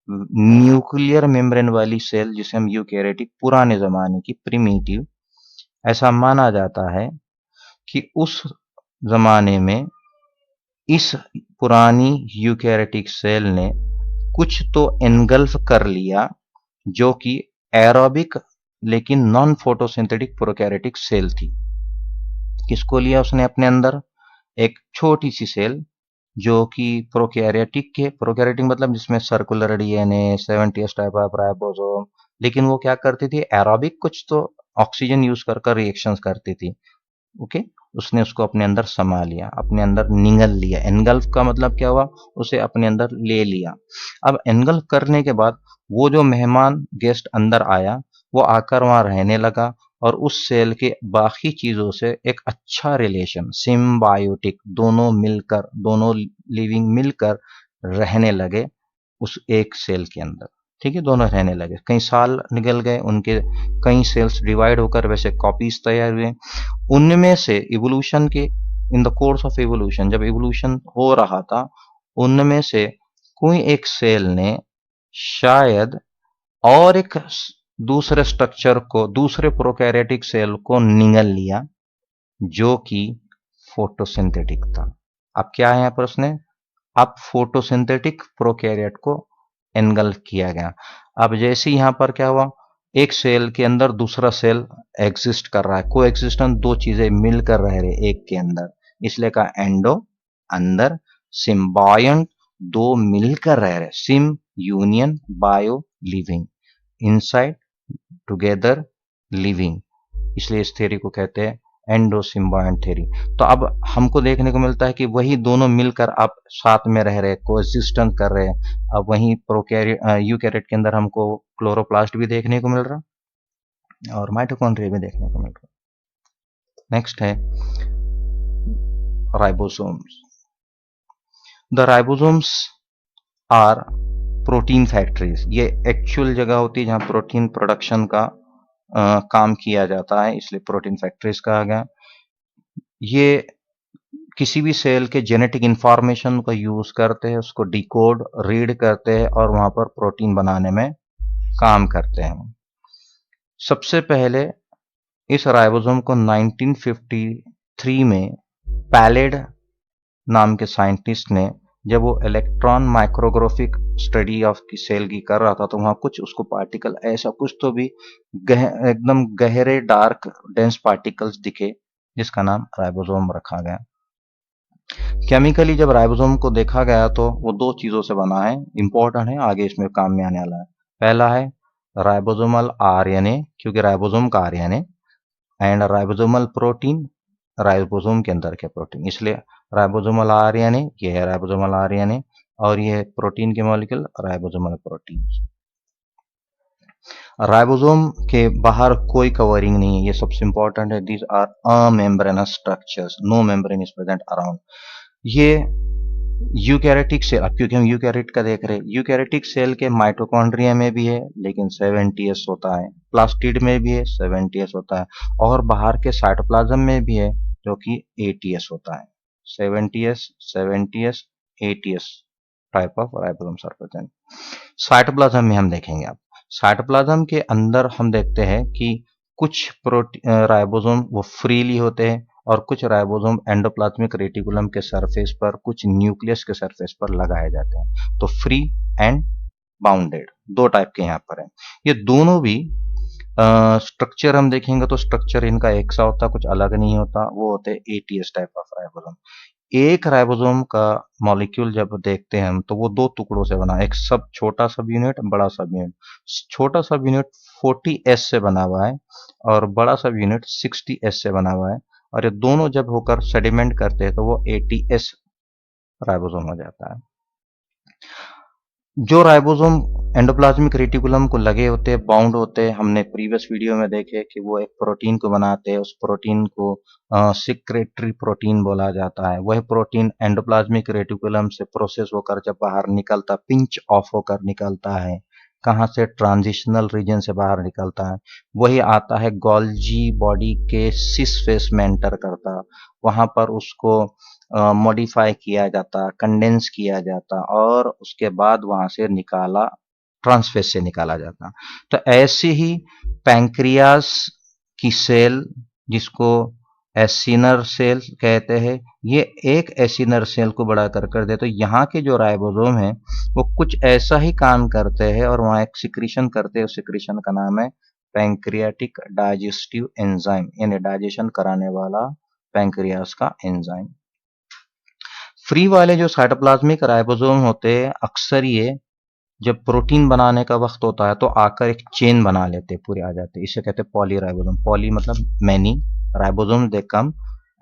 न्यूक्लियर मेम्ब्रेन वाली सेल जिसे हम यूकैरियोटिक, पुराने जमाने की प्रिमिटिव, ऐसा माना जाता है कि उस जमाने में इस पुरानी यूकैरियोटिक सेल ने कुछ तो एनगल्फ कर लिया जो कि एरोबिक लेकिन नॉन फोटोसिंथेटिक प्रोकैरियोटिक सेल थी। किसको लिया उसने अपने अंदर, एक छोटी सी सेल जो कि प्रोकैरियोटिक मतलब जिसमें circular DNA 70s type of ribosome, लेकिन वो क्या करती थी, एरोबिक कुछ तो ऑक्सीजन यूज कर कर रिएक्शंस करती थी। ओके, उसने उसको अपने अंदर समा लिया, अपने अंदर निगल लिया। एनगल्फ का मतलब क्या हुआ, उसे अपने अंदर ले लिया। अब एनगल्फ करने के बाद वो जो मेहमान गेस्ट अंदर आया, वो आकर वहां रहने लगा और उस सेल के बाकी चीजों से एक अच्छा रिलेशन, सिम्बायोटिक, दोनों लिविंग मिलकर रहने लगे उस एक सेल के अंदर। ठीक है, दोनों रहने लगे, कई साल निकल गए, उनके कई सेल्स डिवाइड होकर वैसे कॉपीज तैयार हुए। उनमें से इवोल्यूशन के in the course of evolution, जब इवोल्यूशन हो रहा था, उनमें से कोई एक सेल ने शायद और एक दूसरे स्ट्रक्चर को, दूसरे प्रोकैरियोटिक सेल को निगल लिया, जो कि फोटोसिंथेटिक था। अब क्या है यहाँ पर, उसने अब फोटोसिंथेटिक प्रोकैरियोट को एनगल्फ किया गया। अब जैसे यहां पर क्या हुआ, एक सेल के अंदर दूसरा सेल एग्जिस्ट कर रहा है, को एग्जिस्टेंस, दो चीजें मिलकर रह रहे एक के अंदर, इसलिए कहा एंडो, अंदर, सिम्बायंट, दो मिलकर रह रहे, SIM union, bio living, inside, together, living, इसलिए इस थ्योरी को कहते हैं एंडोसिम्बायंट थ्योरी। तो अब हमको देखने को मिलता है कि वही दोनों मिलकर अब साथ में रह रहे, कोएग्जिस्टेंस कर रहे हैं। अब वहीं यूकैरियोट के अंदर हमको क्लोरोप्लास्ट भी देखने को मिल रहा और माइटोकॉन्ड्रिया भी देखने को मिल रहा। नेक्स्ट है ribosomes. The ribosomes are protein factories. ये एक्चुअल जगह होती है जहां प्रोटीन प्रोडक्शन का काम किया जाता है, इसलिए प्रोटीन फैक्ट्रीज कहा गया। ये किसी भी सेल के जेनेटिक इंफॉर्मेशन को यूज करते हैं, उसको डिकोड, रीड करते हैं और वहां पर प्रोटीन बनाने में काम करते हैं। सबसे पहले इस राइबोसोम को 1953 में पैलेड नाम के साइंटिस्ट ने, जब वो इलेक्ट्रॉन माइक्रोग्राफिक स्टडी ऑफ की सेल की कर रहा था, तो वहां कुछ उसको पार्टिकल ऐसा कुछ तो भी एकदम गहरे डार्क डेंस पार्टिकल्स दिखे, जिसका नाम राइबोसोम रखा गया। केमिकली जब राइबोसोम को देखा गया तो वो दो चीजों से बना है, इंपॉर्टेंट है, आगे इसमें काम में आने वाला है। पहला है राइबोसोमल आरएनए, क्योंकि राइबोसोम का RNA, and ribosomal protein, ribosome के अंदर के प्रोटीन, इसलिए राइबोसोमल आरएनए, ये है राइबोसोमल आरएनए, और ये प्रोटीन के मॉलिक्यूल राइबोसोमल प्रोटीन। राइबोसोम के बाहर कोई कवरिंग नहीं है, ये सबसे इंपॉर्टेंट है। These are amembranous structures, no membrane is present around. ये यूकैरियोटिक सेल, अब क्योंकि हम यूकैरियोट का देख रहे हैं, यूकैरियोटिक सेल के माइटोकॉन्ड्रिया में भी है लेकिन 70s होता है, प्लास्टिड में भी है 70s होता है, और बाहर के साइटोप्लाज्म में भी है जो कि 80s होता है। 70s 80s type of ribosomes are present. Cytoplasm में हम देखेंगे। अब साइटोप्लाज्म के अंदर हम देखते हैं कि कुछ राइबोसोम वो फ्रीली होते हैं और कुछ राइबोसोम एंडोप्लाज्मिक रेटिकुलम के सरफेस पर, कुछ न्यूक्लियस के सरफेस पर लगाए जाते हैं। तो फ्री एंड बाउंडेड दो टाइप के यहाँ पर है। ये दोनों भी स्ट्रक्चर हम देखेंगे तो स्ट्रक्चर इनका एक सा होता, कुछ अलग नहीं होता, वो होते हैं एटीएस टाइप ऑफ राइबोसोम। एक राइबोसोम का मॉलिक्यूल जब देखते हैं हम, तो वो दो टुकड़ों से बना है, एक सब छोटा सब यूनिट, बड़ा सब यूनिट। छोटा सब यूनिट 40s से बना हुआ है और बड़ा सब यूनिट 60s से बना हुआ है, और ये दोनों जब होकर सेडिमेंट करते हैं तो वो 80s राइबोसोम हो जाता है। जो राइबोसोम एंडोप्लाज्मिक रेटिकुलम को लगे होते हैं, बाउंड होते हैं, हमने प्रीवियस वीडियो में देखे कि वो एक प्रोटीन को बनाते हैं, उस प्रोटीन को सिक्रेटरी प्रोटीन बोला जाता है। वह प्रोटीन एंडोप्लाज्मिक रेटिकुलम से प्रोसेस होकर जब बाहर निकलता, पिंच ऑफ होकर निकलता है, कहाँ से, ट्रांजिशनल रीजन से बाहर निकलता है, वही आता है गोल्जी बॉडी के सिस फेस में एंटर करता, वहां पर उसको मॉडिफाई किया जाता, कंडेंस किया जाता और उसके बाद वहां से निकाला, ट्रांसफेस से निकाला जाता। तो ऐसे ही पैंक्रियास की सेल, जिसको एसिनर सेल कहते हैं, ये एक एसिनर सेल को बड़ा कर दे। तो यहाँ के जो राइबोसोम है वो कुछ ऐसा ही काम करते हैं और वहां एक सिक्रीशन करते हैं, उस सिक्रीशन का नाम है पैंक्रियाटिक डाइजेस्टिव एंजाइम, यानी डाइजेशन कराने वाला पैंक्रियास का एंजाइम। फ्री वाले जो साइटोप्लाज्मिक राइबोसोम होते हैं, अक्सर ये जब प्रोटीन बनाने का वक्त होता है तो आकर एक चेन बना लेते, पूरे आ जाते, इसे कहते हैं पॉलीराइबोसोम। पॉली मतलब many, ribosome they come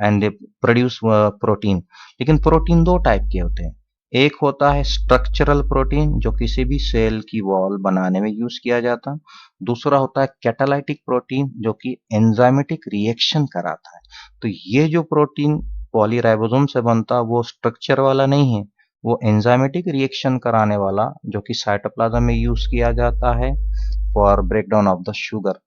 and they produce protein. लेकिन प्रोटीन दो टाइप के होते हैं। एक होता है स्ट्रक्चरल प्रोटीन जो किसी भी सेल की वॉल बनाने में यूज किया जाता है। दूसरा होता है कैटालाइटिक प्रोटीन जो कि एंजाइमेटिक रिएक्शन कराता है। तो ये जो प्रोटीन पॉलीराइबोसोम से बनता है वो स्ट्रक्चर वाला नहीं है, वो एंजाइमेटिक रिएक्शन कराने वाला जो कि साइटोप्लाज्म में यूज किया जाता है for breakdown of the sugar.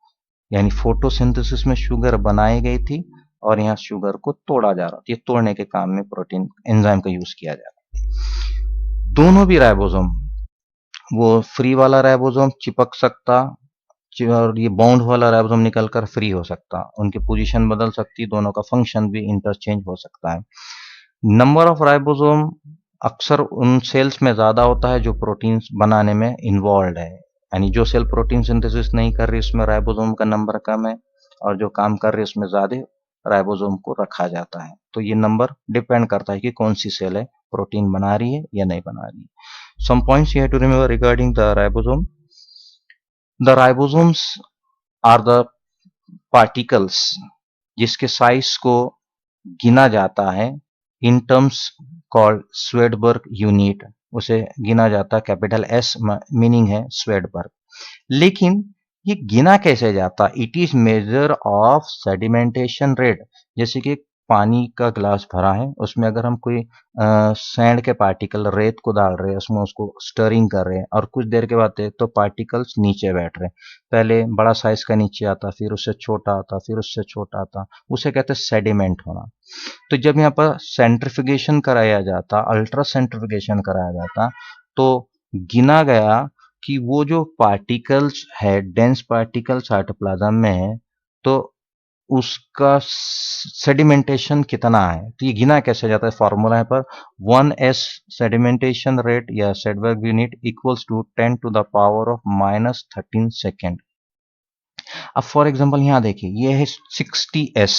यानी फोटोसिंथेसिस में शुगर बनाई गई थी और यहाँ शुगर को तोड़ा जा रहा था, ये तोड़ने के काम में प्रोटीन एंजाइम का यूज किया जा रहा है। दोनों भी राइबोसोम, वो फ्री वाला राइबोसोम चिपक सकता और ये बाउंड वाला राइबोसोम निकलकर फ्री हो सकता, उनकी पोजीशन बदल सकती, दोनों का फंक्शन भी इंटरचेंज हो सकता है। नंबर ऑफ राइबोसोम अक्सर उन सेल्स में ज्यादा होता है जो प्रोटीन्स बनाने में इन्वॉल्व है। यानी जो सेल प्रोटीन सिंथेसिस नहीं कर रही उसमें राइबोसोम का नंबर कम है, और जो काम कर रही है उसमें ज्यादा राइबोसोम को रखा जाता है। तो ये नंबर डिपेंड करता है कि कौन सी सेल है प्रोटीन बना रही है या नहीं बना रही है। Some points you have to remember regarding the ribosome. The ribosomes are the particles जिसके साइज को गिना जाता है in terms called Svedberg unit, उसे गिना जाता है कैपिटल एस, मीनिंग है स्वेडबर्ग। लेकिन ये गिना कैसे जाता? It is measure of sedimentation rate. जैसे कि पानी का ग्लास भरा है, उसमें अगर हम कोई सैंड के पार्टिकल, रेत को डाल रहे हैं, उसमें उसको स्टरिंग कर रहे हैं और कुछ देर के बाद तो पार्टिकल्स नीचे बैठ रहे हैं। पहले बड़ा साइज का नीचे आता, फिर उससे छोटा आता, फिर उससे छोटा आता, उसे कहते हैं सेडिमेंट होना। तो जब यहाँ पर सेंट्रिफिकेशन कराया जाता, अल्ट्रा सेंट्रिफिकेशन कराया जाता, तो गिना गया कि वो जो पार्टिकल्स है, डेंस पार्टिकल साइटोप्लाज्म में है, तो उसका सेडिमेंटेशन कितना है। तो ये गिना कैसे जाता है? फॉर्मूला है पर 1s सेडिमेंटेशन रेट या Svedberg unit equals to 10 to the power of -13 second. अब फॉर एग्जांपल यहाँ देखिए, ये है 60s।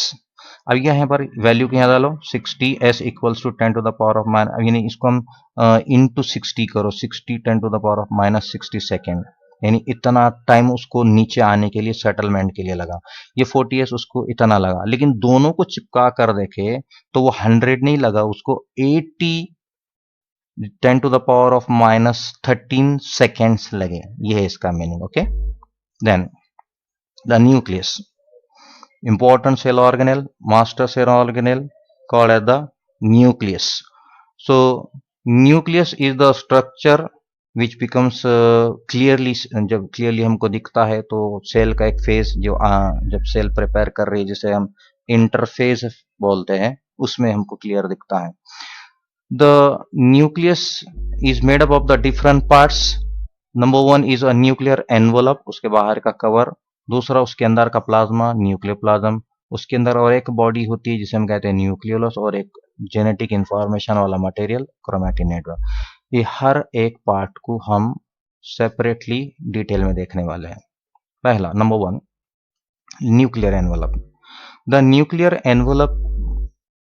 अब यहाँ पर वैल्यू को यहाँ डालो, 60s equals to 10 to the power of यानी इसको हम इनटू 60 करो, 60 10 to the power of -60 second, यानी इतना टाइम उसको नीचे आने के लिए, सेटलमेंट के लिए लगा। ये 40s उसको इतना लगा। लेकिन दोनों को चिपका कर देखे तो वो 100 नहीं लगा, उसको 80 10 to the power of -13 seconds लगे। ये है इसका meaning. Okay, then the nucleus, important cell organelle, master cell organelle called as the nucleus. So nucleus is the structure which becomes clearly, जब clearly हमको दिखता है तो सेल का एक फेज जो जब सेल प्रिपेयर कर रही है, जिसे हम इंटरफेज बोलते हैं, उसमें हमको क्लियर दिखता है। The nucleus is made up of the different parts. Number 1 is a nuclear envelope, उसके बाहर का कवर। दूसरा उसके अंदर का प्लाज्मा, न्यूक्लियोप्लाज्म। उसके अंदर और एक बॉडी होती है जिसे हम कहते हैं न्यूक्लियोलस, और एक जेनेटिक इंफॉर्मेशन वाला मटेरियल, क्रोमैटिन नेटवर्क। ये हर एक पार्ट को हम सेपरेटली डिटेल में देखने वाले हैं। पहला, number 1, nuclear envelope. The nuclear envelope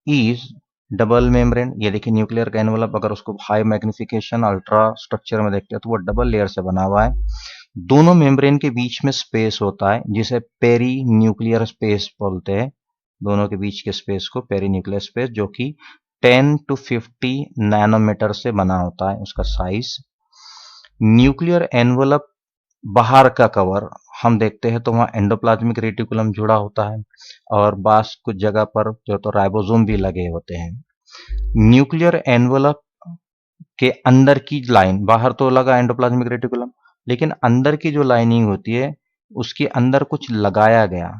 is double membrane. ये देखिए न्यूक्लियर का एनवलप, अगर उसको हाई मैग्निफिकेशन अल्ट्रा स्ट्रक्चर में देखते हैं तो वो डबल लेयर से बना हुआ है। दोनों मेम्ब्रेन के बीच में स्पेस होता है जिसे पेरी न्यूक्लियर स्पेस बोलते हैं। दोनों के बीच के स्पेस को पेरी न्यूक्लियर स्पेस, जो कि 10 to 50 नैनोमीटर से बना होता है उसका साइज। न्यूक्लियर एनवलप बाहर का कवर हम देखते हैं तो वहां एंडोप्लाज्मिक रेटिकुलम जुड़ा होता है, और बास कुछ जगह पर जो तो राइबोसोम भी लगे होते हैं। न्यूक्लियर एनवलप के अंदर की लाइन, बाहर तो लगा एंडोप्लाज्मिक रेटिकुलम, लेकिन अंदर की जो लाइनिंग होती है उसके अंदर कुछ लगाया गया,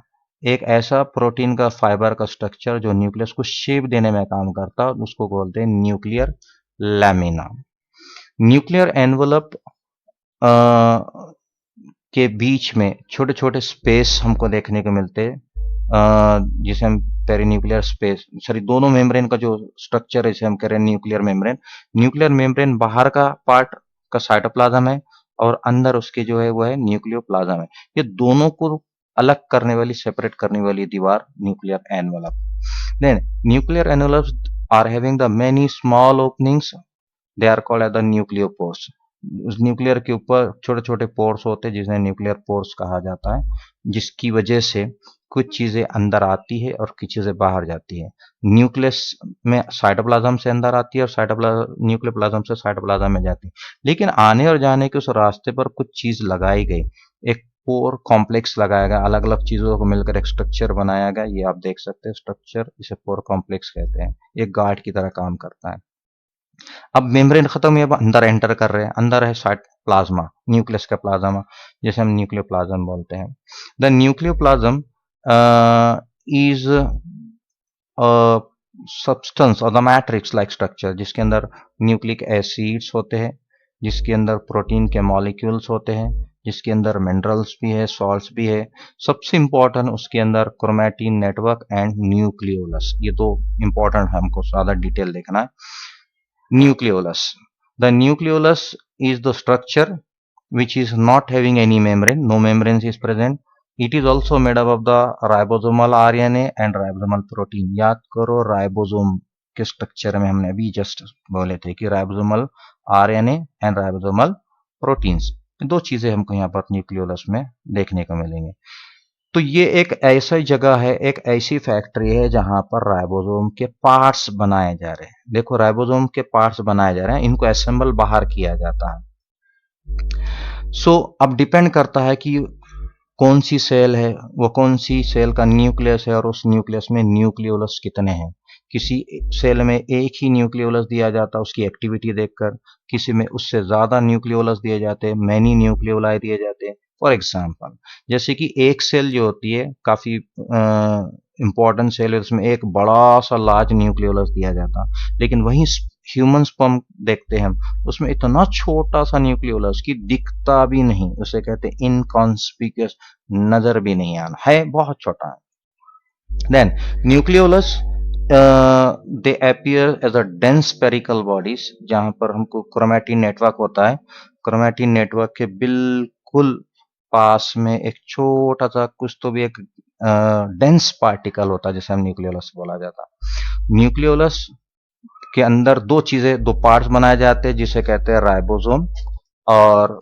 एक ऐसा प्रोटीन का फाइबर का स्ट्रक्चर जो न्यूक्लियस को शेप देने में काम करता है, उसको बोलते हैं न्यूक्लियर लैमिना। न्यूक्लियर एनवलप के बीच में छोटे छोटे स्पेस हमको देखने को मिलते हैं, जिसे हम पेरीन्यूक्लियर स्पेस, सॉरी, दोनों मेम्ब्रेन का जो स्ट्रक्चर है इसे हम कह रहे हैं न्यूक्लियर मेम्ब्रेन। न्यूक्लियर मेम्ब्रेन बाहर का पार्ट का साइटोप्लाज्म है, और अंदर उसके जो है वो है न्यूक्लियोप्लाज्म है। ये दोनों को अलग करने वाली, सेपरेट करने वाली दीवार nuclear envelope. Then nuclear envelopes are having the many small openings, they are called as the nucleopores. उस न्यूक्लियर के ऊपर छोटे छोटे पोर्स होते हैं जिन्हें न्यूक्लियर पोर्स कहा जाता है, जिसकी वजह से कुछ चीजें अंदर आती है और कुछ चीजें बाहर जाती है। न्यूक्लियस में साइटोप्लाज्म से अंदर आती है और साइटोप्लाज्म न्यूक्लियर प्लाज्म से साइटोप्लाज्म में जाती है, लेकिन आने और जाने के उस रास्ते पर कुछ चीज लगाई गई, एक पोर कॉम्प्लेक्स लगाया गया, अलग अलग चीजों को मिलकर एक स्ट्रक्चर बनाया गया। ये आप देख सकते हैं स्ट्रक्चर, इसे पोर कॉम्प्लेक्स कहते हैं, एक गार्ड की तरह काम करता है। अब मेम्ब्रेन खत्म हुई, अब अंदर एंटर कर रहे हैं, अंदर है साइट प्लाज्मा, न्यूक्लियस का प्लाज्मा, जैसे हम न्यूक्लियोप्लाज्म बोलते हैं। द न्यूक्लियोप्लाज्म इज सब्सटेंस और द मैट्रिक्स लाइक स्ट्रक्चर, जिसके अंदर न्यूक्लिक एसिड्स होते हैं, जिसके अंदर प्रोटीन के मॉलिक्यूल्स होते हैं, जिसके अंदर मिनरल्स भी है, सॉल्ट्स भी है। सबसे इंपॉर्टेंट उसके अंदर क्रोमैटिन नेटवर्क एंड न्यूक्लियोलस, ये दो इंपॉर्टेंट है, हमको ज्यादा डिटेल देखना है। Nucleolus. The nucleolus is the structure which is not having any membrane, no membrane is present. It is also made up of the ribosomal RNA and ribosomal protein. याद करो ribosome के structure में हमने अभी just बोले थे कि ribosomal RNA and ribosomal proteins, दो चीजें हमको यहाँ पर न्यूक्लियोलस में देखने को मिलेंगे। तो ये एक ऐसी जगह है, एक ऐसी फैक्ट्री है जहां पर राइबोसोम के पार्ट्स बनाए जा रहे हैं। देखो राइबोसोम के पार्ट्स बनाए जा रहे हैं, इनको असेंबल बाहर किया जाता है। सो अब डिपेंड करता है कि कौन सी सेल है, वो कौन सी सेल का न्यूक्लियस है और उस न्यूक्लियस में न्यूक्लियोलस कितने हैं। किसी सेल में एक ही न्यूक्लियोलस दिया जाता है उसकी एक्टिविटी देखकर, किसी में उससे ज्यादा न्यूक्लियोलस दिए जाते हैं, मैनी न्यूक्लियोलाई दिए जाते हैं। फॉर एग्जाम्पल जैसे कि एक सेल जो होती है काफी इंपॉर्टेंट सेल है, उसमें एक बड़ा सा लार्ज न्यूक्लियोलस दिया जाता, लेकिन वहीं ह्यूमन स्पर्म देखते हैं हम, उसमें इतना छोटा सा न्यूक्लियोलस कि दिखता भी नहीं, उसे कहते हैं इनकॉन्स्पिक्यूअस, नजर भी नहीं आना है, बहुत छोटा है। Then nucleolus they appear as a dense spherical bodies, जहां पर हमको क्रोमैटिन नेटवर्क होता है, क्रोमैटिन नेटवर्क के बिल्कुल पास में एक छोटा सा कुछ तो भी एक डेंस पार्टिकल होता है, जिसे हम न्यूक्लियोलस बोला जाता है। न्यूक्लियोलस के अंदर दो चीजें, दो पार्ट्स बनाए जाते हैं, जिसे कहते हैं राइबोसोम और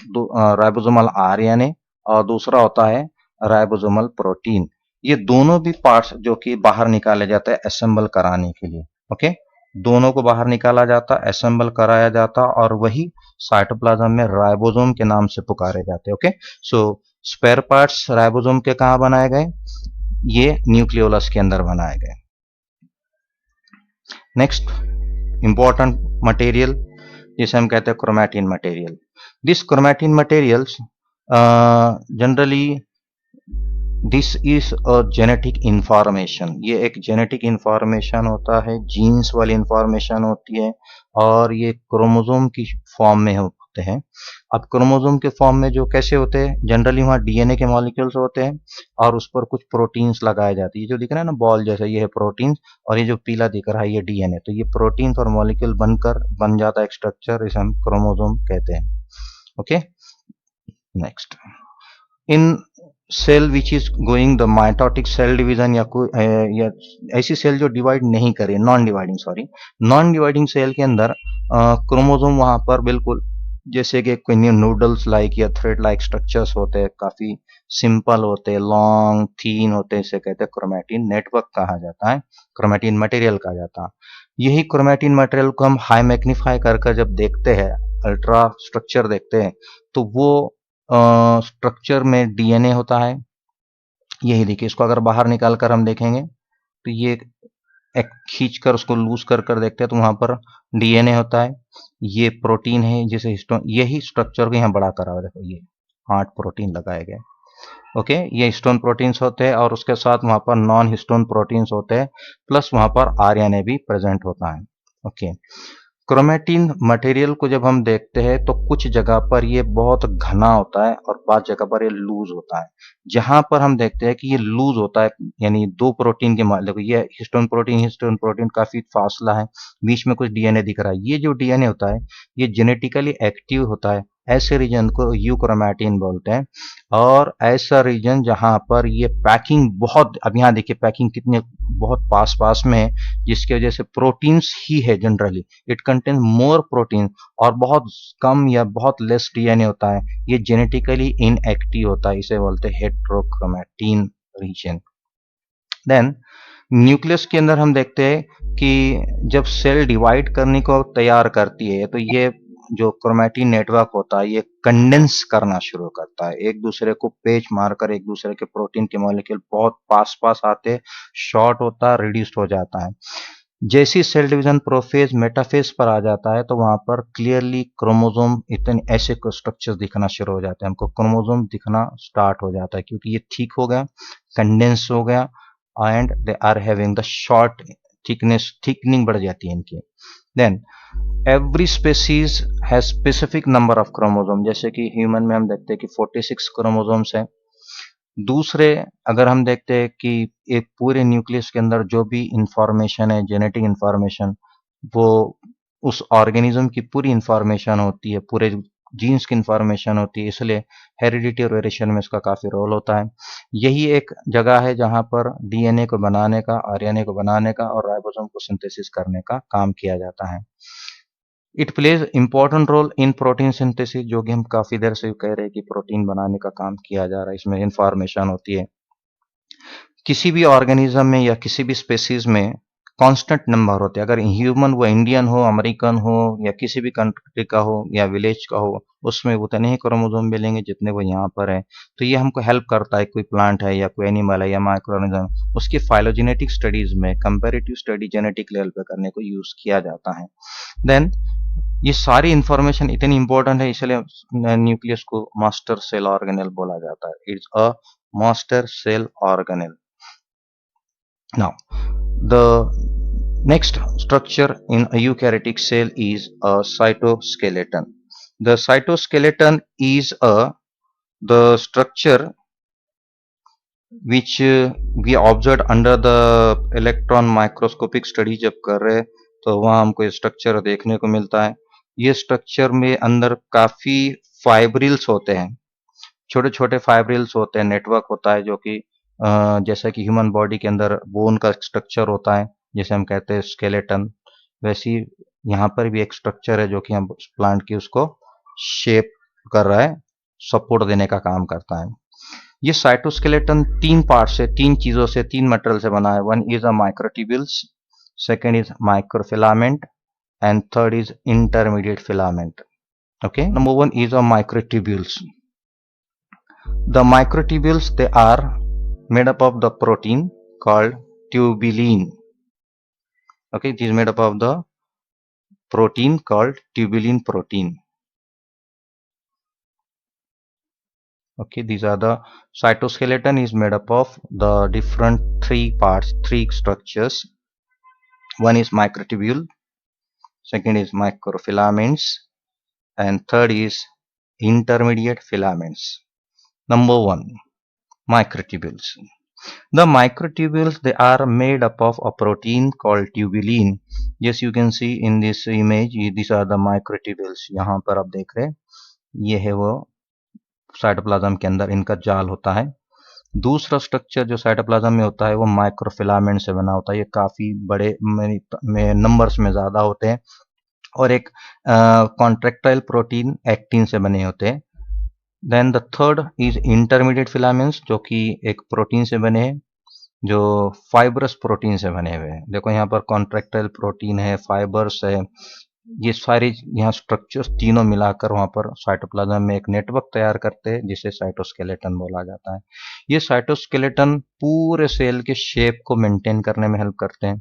राइबोसोमल आरएनए, और दूसरा होता है राइबोसोमल प्रोटीन। ये दोनों भी पार्ट्स जो कि बाहर निकाले जाते हैं असेंबल कराने के लिए। ओके, दोनों को बाहर निकाला जाता, असेंबल कराया जाता, और वही साइटोप्लाज्म में राइबोसोम के नाम से पुकारे जाते। ओके, सो स्पेयर पार्ट्स राइबोसोम के कहां बनाए गए, ये न्यूक्लियोलस के अंदर बनाए गए। नेक्स्ट इंपॉर्टेंट मटेरियल जिसे हम कहते हैं chromatin material. This chromatin materials generally this is a genetic information, ये एक जेनेटिक इंफॉर्मेशन होता है, जीन्स वाली इंफॉर्मेशन होती है, और ये क्रोमोसोम की फॉर्म में होते हैं। अब क्रोमोसोम के फॉर्म में जो कैसे होते हैं, जनरली वहाँ डीएनए के मॉलिक्यूल्स होते हैं और उस पर कुछ प्रोटीन्स लगाए जाते हैं। ये जो दिख रहा है ना बॉल जैसा, ये है प्रोटीन्स, और ये जो पीला दिख रहा है ये डीएनए। तो ये प्रोटीन्स और मॉलिक्यूल बनकर बन जाता है एक स्ट्रक्चर, इसे हम क्रोमोसोम कहते हैं। Okay, next in cell which is going the mitotic cell division, या ऐसी सेल जो डिवाइड नहीं करे, नॉन डिवाइडिंग सेल के अंदर क्रोमोसोम वहां पर बिल्कुल जैसे कि कोई नूडल्स लाइक या थ्रेड लाइक स्ट्रक्चर्स होते हैं, काफी सिंपल होते हैं, लॉन्ग थीन होते हैं, इसे कहते हैं क्रोमैटिन नेटवर्क कहा जाता है, क्रोमैटिन मटेरियल कहा जाता है। यही क्रोमैटिन मटेरियल को हम हाई मैग्नीफाई कर जब देखते हैं, अल्ट्रा स्ट्रक्चर देखते हैं, तो वो स्ट्रक्चर में डीएनए होता है। यही देखिए, इसको अगर बाहर निकाल कर हम देखेंगे तो ये एक खींच कर उसको लूज कर देखते हैं तो वहां पर डीएनए होता है, ये प्रोटीन है जिसे हिस्टोन, यही स्ट्रक्चर को यहाँ बड़ा करा हुआ, देखो ये 8 प्रोटीन लगाए गए। ओके, ये हिस्टोन प्रोटीन्स होते हैं और उसके साथ वहां पर नॉन हिस्टोन प्रोटीन्स होते हैं, प्लस वहां पर आरएनए भी प्रेजेंट होता है। ओके, क्रोमैटिन मटेरियल को जब हम देखते हैं तो कुछ जगह पर ये बहुत घना होता है और बाद जगह पर ये लूज होता है। जहां पर हम देखते हैं कि ये लूज होता है, यानी दो प्रोटीन के देखो ये हिस्टोन प्रोटीन काफी फासला है, बीच में कुछ डीएनए दिख रहा है। ये जो डीएनए होता है ये जेनेटिकली एक्टिव होता है, ऐसे रीजन को यूक्रोमैटिन बोलते हैं। और ऐसा रीजन जहां पर ये पैकिंग बहुत, अब यहाँ देखिए पैकिंग कितने बहुत पास पास में है, जिसकी वजह से प्रोटीन्स ही है generally, it contain more protein, और बहुत कम या बहुत लेस डीएनए होता है। ये जेनेटिकली इनएक्टिव होता है, इसे बोलते हैं हेट्रोक्रोमैटिन रीजन। देन न्यूक्लियस के अंदर हम देखते हैं कि जब सेल डिवाइड करने को तैयार करती है तो ये जो क्रोमैटिन नेटवर्क होता है ये कंडेंस करना शुरू करता है, एक दूसरे को पेच मारकर एक दूसरे के प्रोटीन के मॉलिक्यूल बहुत पास पास आते, शॉर्ट होता है, रिड्यूस्ड हो जाता है। जैसी सेल डिवीजन प्रोफेज मेटाफेज पर आ जाता है तो वहां पर क्लियरली क्रोमोसोम इतने ऐसे स्ट्रक्चर्स दिखना शुरू हो जाते हैं, हमको क्रोमोसोम दिखना स्टार्ट हो जाता है क्योंकि ये थिक हो गया, कंडेंस हो गया, and they are having the short thickness, thickening बढ़ जाती है इनकी। Then every species has specific number of chromosome, जैसे कि ह्यूमन में हम देखते हैं कि 46 क्रोमोसोम्स है। दूसरे अगर हम देखते हैं कि एक पूरे न्यूक्लियस के अंदर जो भी इंफॉर्मेशन है, जेनेटिक इंफॉर्मेशन, वो उस ऑर्गेनिज्म की पूरी इंफॉर्मेशन होती है, पूरे जीन्स की इंफॉर्मेशन होती है, इसलिए हेरिडिटी और वेरिएशन में इसका काफी रोल होता है। यही एक जगह है जहां पर डीएनए को बनाने का, आरएनए को बनाने का और राइबोसोम को सिंथेसिस करने का काम किया जाता है। It plays important role in protein synthesis, जो कि हम काफी देर से कह रहे हैं कि प्रोटीन बनाने का काम किया जा रहा है, इसमें इंफॉर्मेशन होती है। किसी भी ऑर्गेनिज्म में या किसी भी स्पेसीज में कांस्टेंट नंबर होते हैं, अगर ह्यूमन वो इंडियन हो, अमेरिकन हो, या किसी भी कंट्री का हो या विलेज का हो, उसमें उतने ही क्रोमोसोम मिलेंगे जितने वो यहाँ पर है। तो ये हमको हेल्प करता है, कोई प्लांट है या कोई एनिमल है या माइक्रोऑर्गेनिज्म, उसकी फाइलोजेनेटिक स्टडीज में कंपैरेटिव स्टडी जेनेटिक लेवल पे करने को यूज किया जाता है। देन ये सारी इंफॉर्मेशन इतनी इंपॉर्टेंट है, इसलिए न्यूक्लियस को मास्टर सेल ऑर्गेनेल बोला जाता है। It's a master cell organelle. Now, the next structure in a eukaryotic cell is a cytoskeleton. The cytoskeleton is the structure which we observed under the electron microscopic study जब कर रहे तो वहाँ हमको ये स्ट्रक्चर देखने को मिलता है। ये स्ट्रक्चर में अंदर काफी फाइब्रिल्स होते हैं, छोटे छोटे फाइब्रिल्स होते हैं, नेटवर्क होता है जो कि जैसा कि ह्यूमन बॉडी के अंदर बोन का स्ट्रक्चर होता है जैसे हम कहते हैं स्केलेटन, वैसी यहाँ पर भी एक स्ट्रक्चर है जो कि हम प्लांट की उसको शेप कर रहा है, सपोर्ट देने का काम करता है। ये साइटोस्केलेटन तीन पार्ट से, तीन चीजों से, तीन मटेरियल से बना है। One is a microtubules, second is microfilament, and third is intermediate filament. Okay, number one is a microtubules. The microtubules, they are made up of the protein called tubulin. Okay, it is made up of the protein called tubulin protein. Okay, these are the cytoskeleton is made up of the different three parts, three structures. One is microtubule, second is microfilaments, and third is intermediate filaments. Number one, microtubules. The microtubules, they are made up of a protein called tubulin. Yes, you can see in this image, these are the microtubules. यहाँ पर आप देख रहे हैं, ये है वो cytoplasm के अंदर इनका जाल होता है। दूसरा स्ट्रक्चर जो साइटोप्लाज्म में होता है वो माइक्रोफिलामेंट से बना होता है, ये काफी बड़े में नंबर्स में ज्यादा होते हैं, और एक कॉन्ट्रेक्टाइल प्रोटीन एक्टिन से बने होते हैं। Then the third is intermediate filaments, जो कि एक प्रोटीन से बने हैं, जो फाइबरस प्रोटीन से बने हुए हैं। देखो यहाँ पर कॉन्ट्रेक्टाइल प्रोटीन है, फाइबर्स है, ये सारे यहाँ स्ट्रक्चर्स तीनों मिलाकर वहाँ पर साइटोप्लाज्म में एक नेटवर्क तैयार करते हैं जिसे साइटोस्केलेटन बोला जाता है। ये साइटोस्केलेटन पूरे सेल के शेप को मेंटेन करने में हेल्प करते हैं।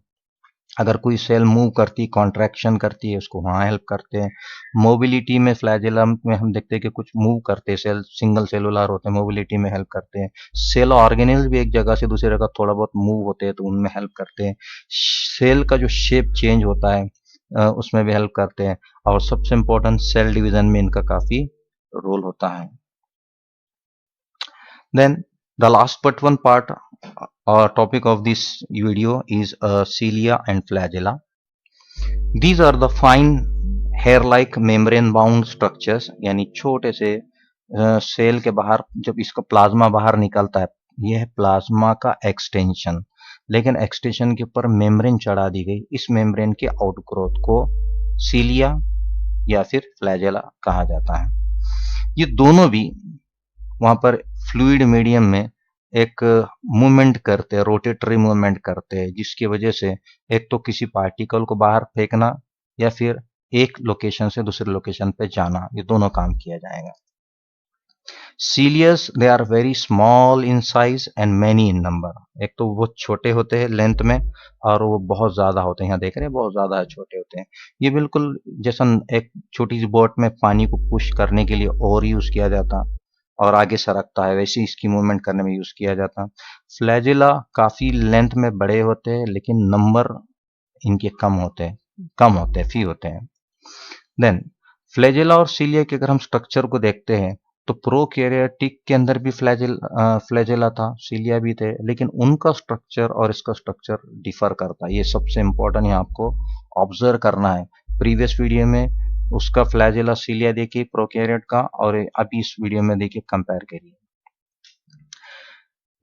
अगर कोई सेल मूव करती, कॉन्ट्रैक्शन करती है, उसको वहाँ हेल्प करते हैं। मोबिलिटी में फ्लैजेलम में हम देखते हैं कि कुछ मूव करते हैं सेल, सिंगल सेलुलर होते हैं, मोबिलिटी में हेल्प करते हैं। सेल ऑर्गेनेल्स भी एक जगह से दूसरी जगह थोड़ा बहुत मूव होते हैं तो उनमें हेल्प करते हैं। सेल का जो शेप चेंज होता है उसमें भी हेल्प करते हैं, और सबसे इम्पोर्टेंट सेल डिवीजन में इनका काफी रोल होता है। Then the last but one part or topic of this video is cilia and flagella. These are the fine hair like membrane bound structures, यानी छोटे से सेल के बाहर जब इसका प्लाज्मा बाहर निकलता है, यह है प्लाज्मा का एक्सटेंशन, लेकिन एक्सटेंशन के ऊपर मेम्ब्रेन चढ़ा दी गई। इस मेम्ब्रेन के आउटग्रोथ को सीलिया या फिर फ्लैजेला कहा जाता है। ये दोनों भी वहां पर फ्लूइड मीडियम में एक मूवमेंट करते हैं, रोटेटरी मूवमेंट करते हैं, जिसकी वजह से एक तो किसी पार्टिकल को बाहर फेंकना या फिर एक लोकेशन से दूसरे लोकेशन पे जाना, ये दोनों काम किया जाएगा। Cilia they are very small in size and many in number. एक तो वो छोटे होते हैं लेंथ में और वो बहुत ज्यादा होते हैं, यहाँ देख रहे हैं बहुत ज्यादा छोटे होते हैं। ये बिल्कुल जैसा एक छोटी सी बोट में पानी को पुश करने के लिए और यूज किया जाता और आगे सरकता है, वैसे इसकी मूवमेंट करने में यूज किया जाता। फ्लैजिला काफी लेंथ में बड़े होते हैं लेकिन नंबर इनके कम होते हैं, फी होते हैं। देन फ्लैजिला और सीलिया के अगर हम स्ट्रक्चर को देखते हैं तो प्रोकैरियोटिक के अंदर भी फ्लैजिला था, सीलिया भी थे, लेकिन उनका स्ट्रक्चर और इसका स्ट्रक्चर डिफर करता है। ये सबसे इंपॉर्टेंट है, आपको ऑब्जर्व करना है। प्रीवियस वीडियो में उसका फ्लैजिला सीलिया देखिए प्रोकैरियोट का, और अभी इस वीडियो में देखिए कंपेयर करिए।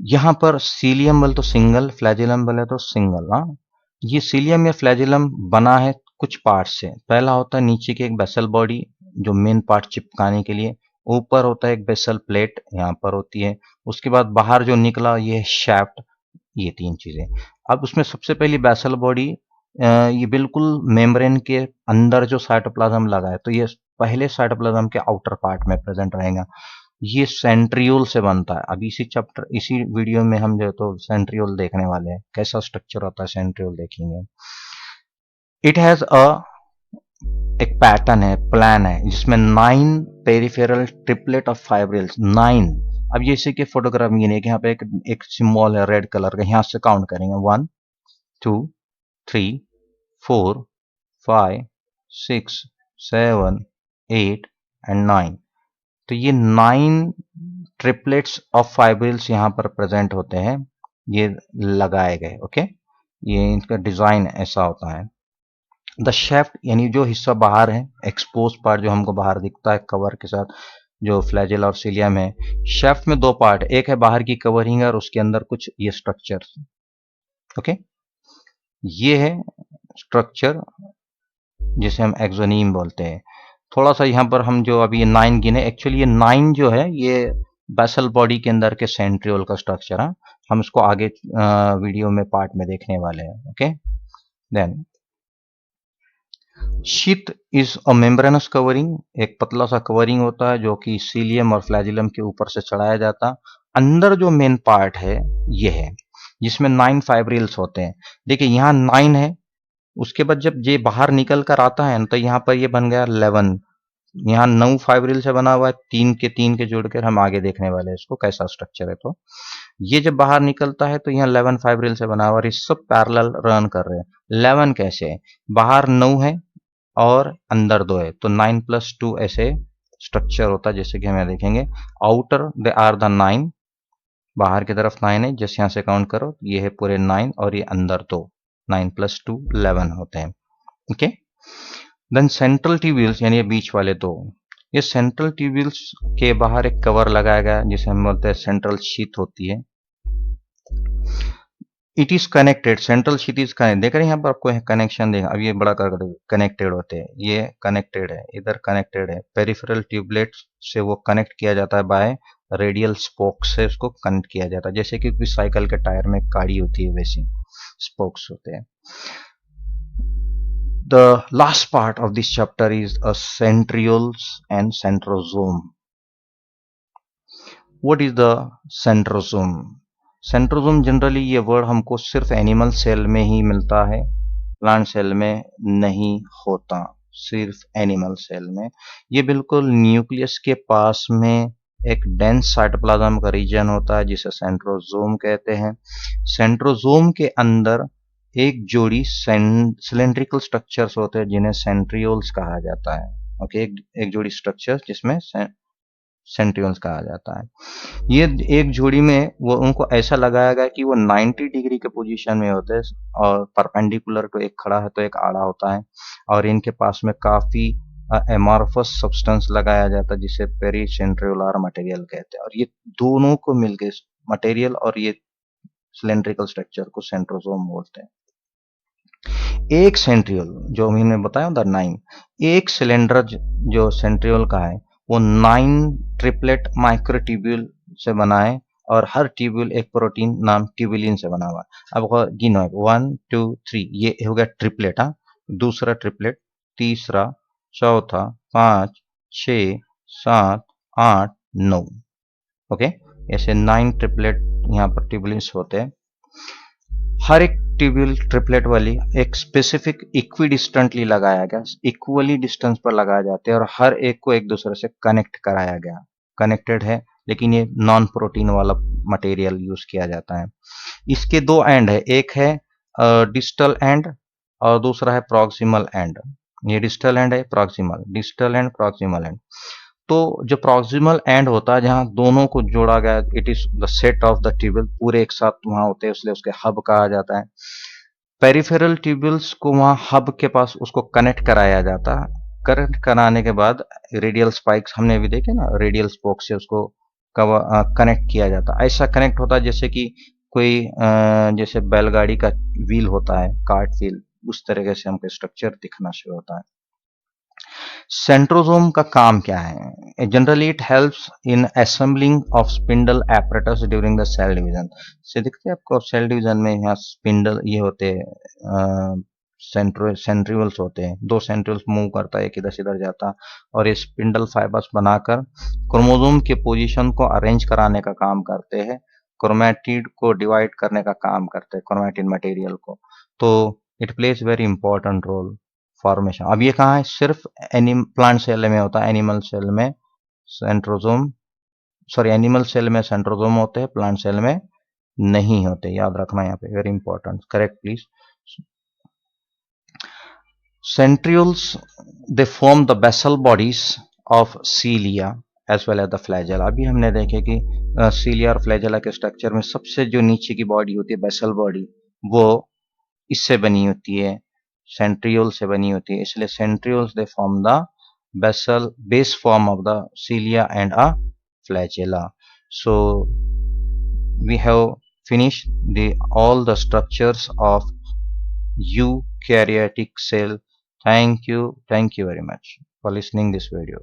यहाँ पर सीलियम बोले तो सिंगल, फ्लैजिलम बोले तो सिंगल। हाँ, ये सीलियम या फ्लैजिलम बना है कुछ पार्ट से। पहला होता है नीचे की एक बेसल बॉडी जो मेन पार्ट चिपकाने के लिए, ऊपर होता है एक बेसल प्लेट यहाँ पर होती है, उसके बाद बाहर जो निकला ये शैफ्ट, ये तीन चीजें। अब उसमें सबसे पहली बेसल बॉडी, ये बिल्कुल मेम्ब्रेन के अंदर जो साइटोप्लाज्म लगा है, तो ये पहले साइटोप्लाज्म के आउटर पार्ट में प्रेजेंट रहेगा। ये सेंट्रियोल से बनता है। अभी इसी वीडियो में हम जो तो सेंट्रियोल देखने वाले हैं, कैसा स्ट्रक्चर होता है सेंट्रियोल देखेंगे। इट हैज एक पैटर्न है, प्लान है, जिसमें 9 पेरिफेरल ट्रिपलेट ऑफ फाइब्रिल्स, 9। अब ये इसी के फोटोग्राफ में नहीं कि यहाँ पे एक सिंबल है रेड कलर का, यहाँ से काउंट करेंगे 1 2 3 4 5 6 7 8 एंड 9। तो ये 9 ट्रिपलेट्स ऑफ फाइब्रिल्स यहाँ पर प्रेजेंट होते हैं, ये लगाए गए। ओके, ये इनका डिजाइन ऐसा होता है। द शेफ्ट यानी जो हिस्सा बाहर है, एक्सपोज पार्ट जो हमको बाहर दिखता है कवर के साथ, जो फ्लैजिला और सीलिया में। शेफ्ट में दो पार्ट, एक है बाहर की कवरिंग और उसके अंदर कुछ ये स्ट्रक्चर। ओके, ये है स्ट्रक्चर जिसे हम एक्सोनीम बोलते हैं। थोड़ा सा यहाँ पर हम जो अभी 9 गिने, एक्चुअली ये 9 जो है ये बेसल बॉडी के अंदर के सेंट्रियोल का स्ट्रक्चर है। हम इसको आगे वीडियो में पार्ट में देखने वाले हैं। Okay, then sheath is a membranous covering, एक पतला सा कवरिंग होता है जो कि सीलियम और फ्लैजिलम के ऊपर से चढ़ाया जाता। अंदर जो मेन पार्ट है ये है, जिसमें 9 फाइब्रिल्स होते हैं। देखिए यहाँ 9 है, उसके बाद जब ये बाहर निकल कर आता है तो यहाँ पर ये बन गया 11। यहाँ 9 फाइब्रिल से बना हुआ है, 3 के जोड़कर हम आगे देखने वाले हैं इसको कैसा स्ट्रक्चर है। तो ये जब बाहर निकलता है तो यहाँ 11 फाइब्रिल से बना हुआ, और ये सब पैरेलल रन कर रहे हैं। 11 कैसे है, बाहर 9 है और अंदर 2 है, तो 9 + 2 ऐसे स्ट्रक्चर होता है, जैसे कि हम यहाँ देखेंगे। आउटर दे आर द 9, बाहर की तरफ 9 है, जैसे यहाँ से काउंट करो ये है पूरे 9, और ये अंदर 2, 9 + 2 11 होते हैं। ओके, देन सेंट्रल ट्यूब्यूल्स यानी ये बीच वाले दो, ये सेंट्रल ट्यूब्यूल्स के बाहर एक कवर लगाया गया जिसे हम बोलते हैं सेंट्रल शीथ होती है। It is connected, central sheath is connected, देख रहे हैं यहाँ पर आपको कनेक्शन देगा। अब ये बड़ा कर कनेक्टेड होते हैं, ये कनेक्टेड है, इधर कनेक्टेड है। पेरिफेरल ट्यूबलेट से वो कनेक्ट किया जाता है बाय रेडियल स्पोक्स से उसको कनेक्ट किया जाता है, जैसे कि साइकिल के टायर में काड़ी होती है वैसी स्पोक्स होते हैं। The last part of this chapter is a centrioles and centrosome. What is the centrosome? Centrosome generally ये वर्ड हमको सिर्फ एनिमल सेल में ही मिलता है, प्लांट सेल में नहीं होता, सिर्फ एनिमल सेल में। ये बिल्कुल न्यूक्लियस के पास में एक डेंस साइटोप्लाज्म का रीजन होता है जिसे सेंट्रोजोम कहते हैं। सेंट्रोजोम के अंदर एक जोड़ी सिलेंड्रिकल स्ट्रक्चर्स होते हैं जिन्हें सेंट्रियोल्स कहा जाता है। ओके, एक जोड़ी स्ट्रक्चर्स जिसमें सेंट्रियोल्स कहा जाता है। ये एक जोड़ी में वो उनको ऐसा लगाया गया कि वो 90 डिग्री के पोजीशन में होते हैं, और परपेंडिकुलर तो एक खड़ा है तो एक आड़ा होता है, और इनके पास में काफी एमॉर्फस सब्सटेंस लगाया जाता है जिसे पेरीसेंट्रियोलर मटेरियल कहते हैं, और ये दोनों को मिलके मटेरियल और ये सिलेंड्रिकल स्ट्रक्चर को सेंट्रोसोम बोलते हैं। एक सेंट्रियोल जो मैंने बताया था 9, एक सिलेंडर जो सेंट्रियोल का है वो 9 ट्रिपलेट माइक्रोट्यूब्यूल से बना है, और हर ट्यूब्यूल एक प्रोटीन नाम ट्यूबुलिन से बना हुआ है। अब गिनो 1 2 3, ये हो गया ट्रिपलेट। हाँ, दूसरा ट्रिपलेट, तीसरा, चौथा, 5 6 7 8 9। ओके, ऐसे 9 ट्रिपलेट यहाँ पर ट्यूबुलिन्स होते हैं। हर एक ट्यूब्यूल ट्रिपलेट वाली एक स्पेसिफिक इक्वी डिस्टेंटली लगाया गया, इक्वली डिस्टेंस पर लगाए जाते हैं, और हर एक को एक दूसरे से कनेक्ट कराया गया, कनेक्टेड है, लेकिन ये नॉन प्रोटीन वाला मटेरियल यूज किया जाता है। इसके दो एंड है, एक है डिस्टल एंड और दूसरा है प्रॉक्सिमल एंड। ये डिस्टल एंड है, proximal, distal end proximal and. तो जो प्रॉक्सिमल एंड होता है जहां दोनों को जोड़ा गया, it is the set of the tubule, पूरे एक साथ वहां होते हैं, इसलिए उसके हब कहा जाता है। पेरिफेरल ट्यूबुल्स को वहां हब के पास उसको कनेक्ट कराया जाता है। कनेक्ट कराने के बाद रेडियल स्पाइक्स हमने भी देखे ना, रेडियल स्पोक से उसको कनेक्ट किया जाता है। ऐसा कनेक्ट होता है जैसे कि कोई जैसे बैलगाड़ी का व्हील होता है, कार्ट व्हील, उस तरीके से हमको स्ट्रक्चर दिखना शुरू होता है। सेंट्रोसोम का काम क्या है? Generally it helps in assembling of spindle apparatus during the cell division. से दिखते हैं आपको सेल डिवीजन में, यहाँ स्पिंडल ये होते हैं, सेंट्रिवल्स होते हैं, दो सेंट्रिवल्स मूव करता है, एक इधर से इधर जाता, और ये स्पिंडल फाइबर्स बनाकर क्रोमोसोम के पोजीशन को अरेंज कराने का काम करते हैं, क्रोमैटिड को डिवाइड करने का काम करते हैं, क्रोमैटिन मटेरियल को। तो it plays very important role formation. अब ये कहाँ है? सिर्फ प्लांट सेल में होता है, एनिमल सेल में सेंट्रोसोम, सॉरी एनिमल सेल में सेंट्रोसोम होते हैं, प्लांट सेल में नहीं होते, याद रखना यहाँ पे, very important, correct please. Centrioles, they form the basal bodies of cilia as well as the flagella। अभी हमने देखे कि cilia और flagella के स्ट्रक्चर में सबसे जो नीचे की बॉडी होती है, बेसल बॉडी, वो इससे बनी होती है, सेंट्रियोल से बनी होती है, इसलिए centrioles they form the basal base form of the cilia and a flagella। So we have finished all the structures of eukaryotic cell. Thank you very much for listening this video.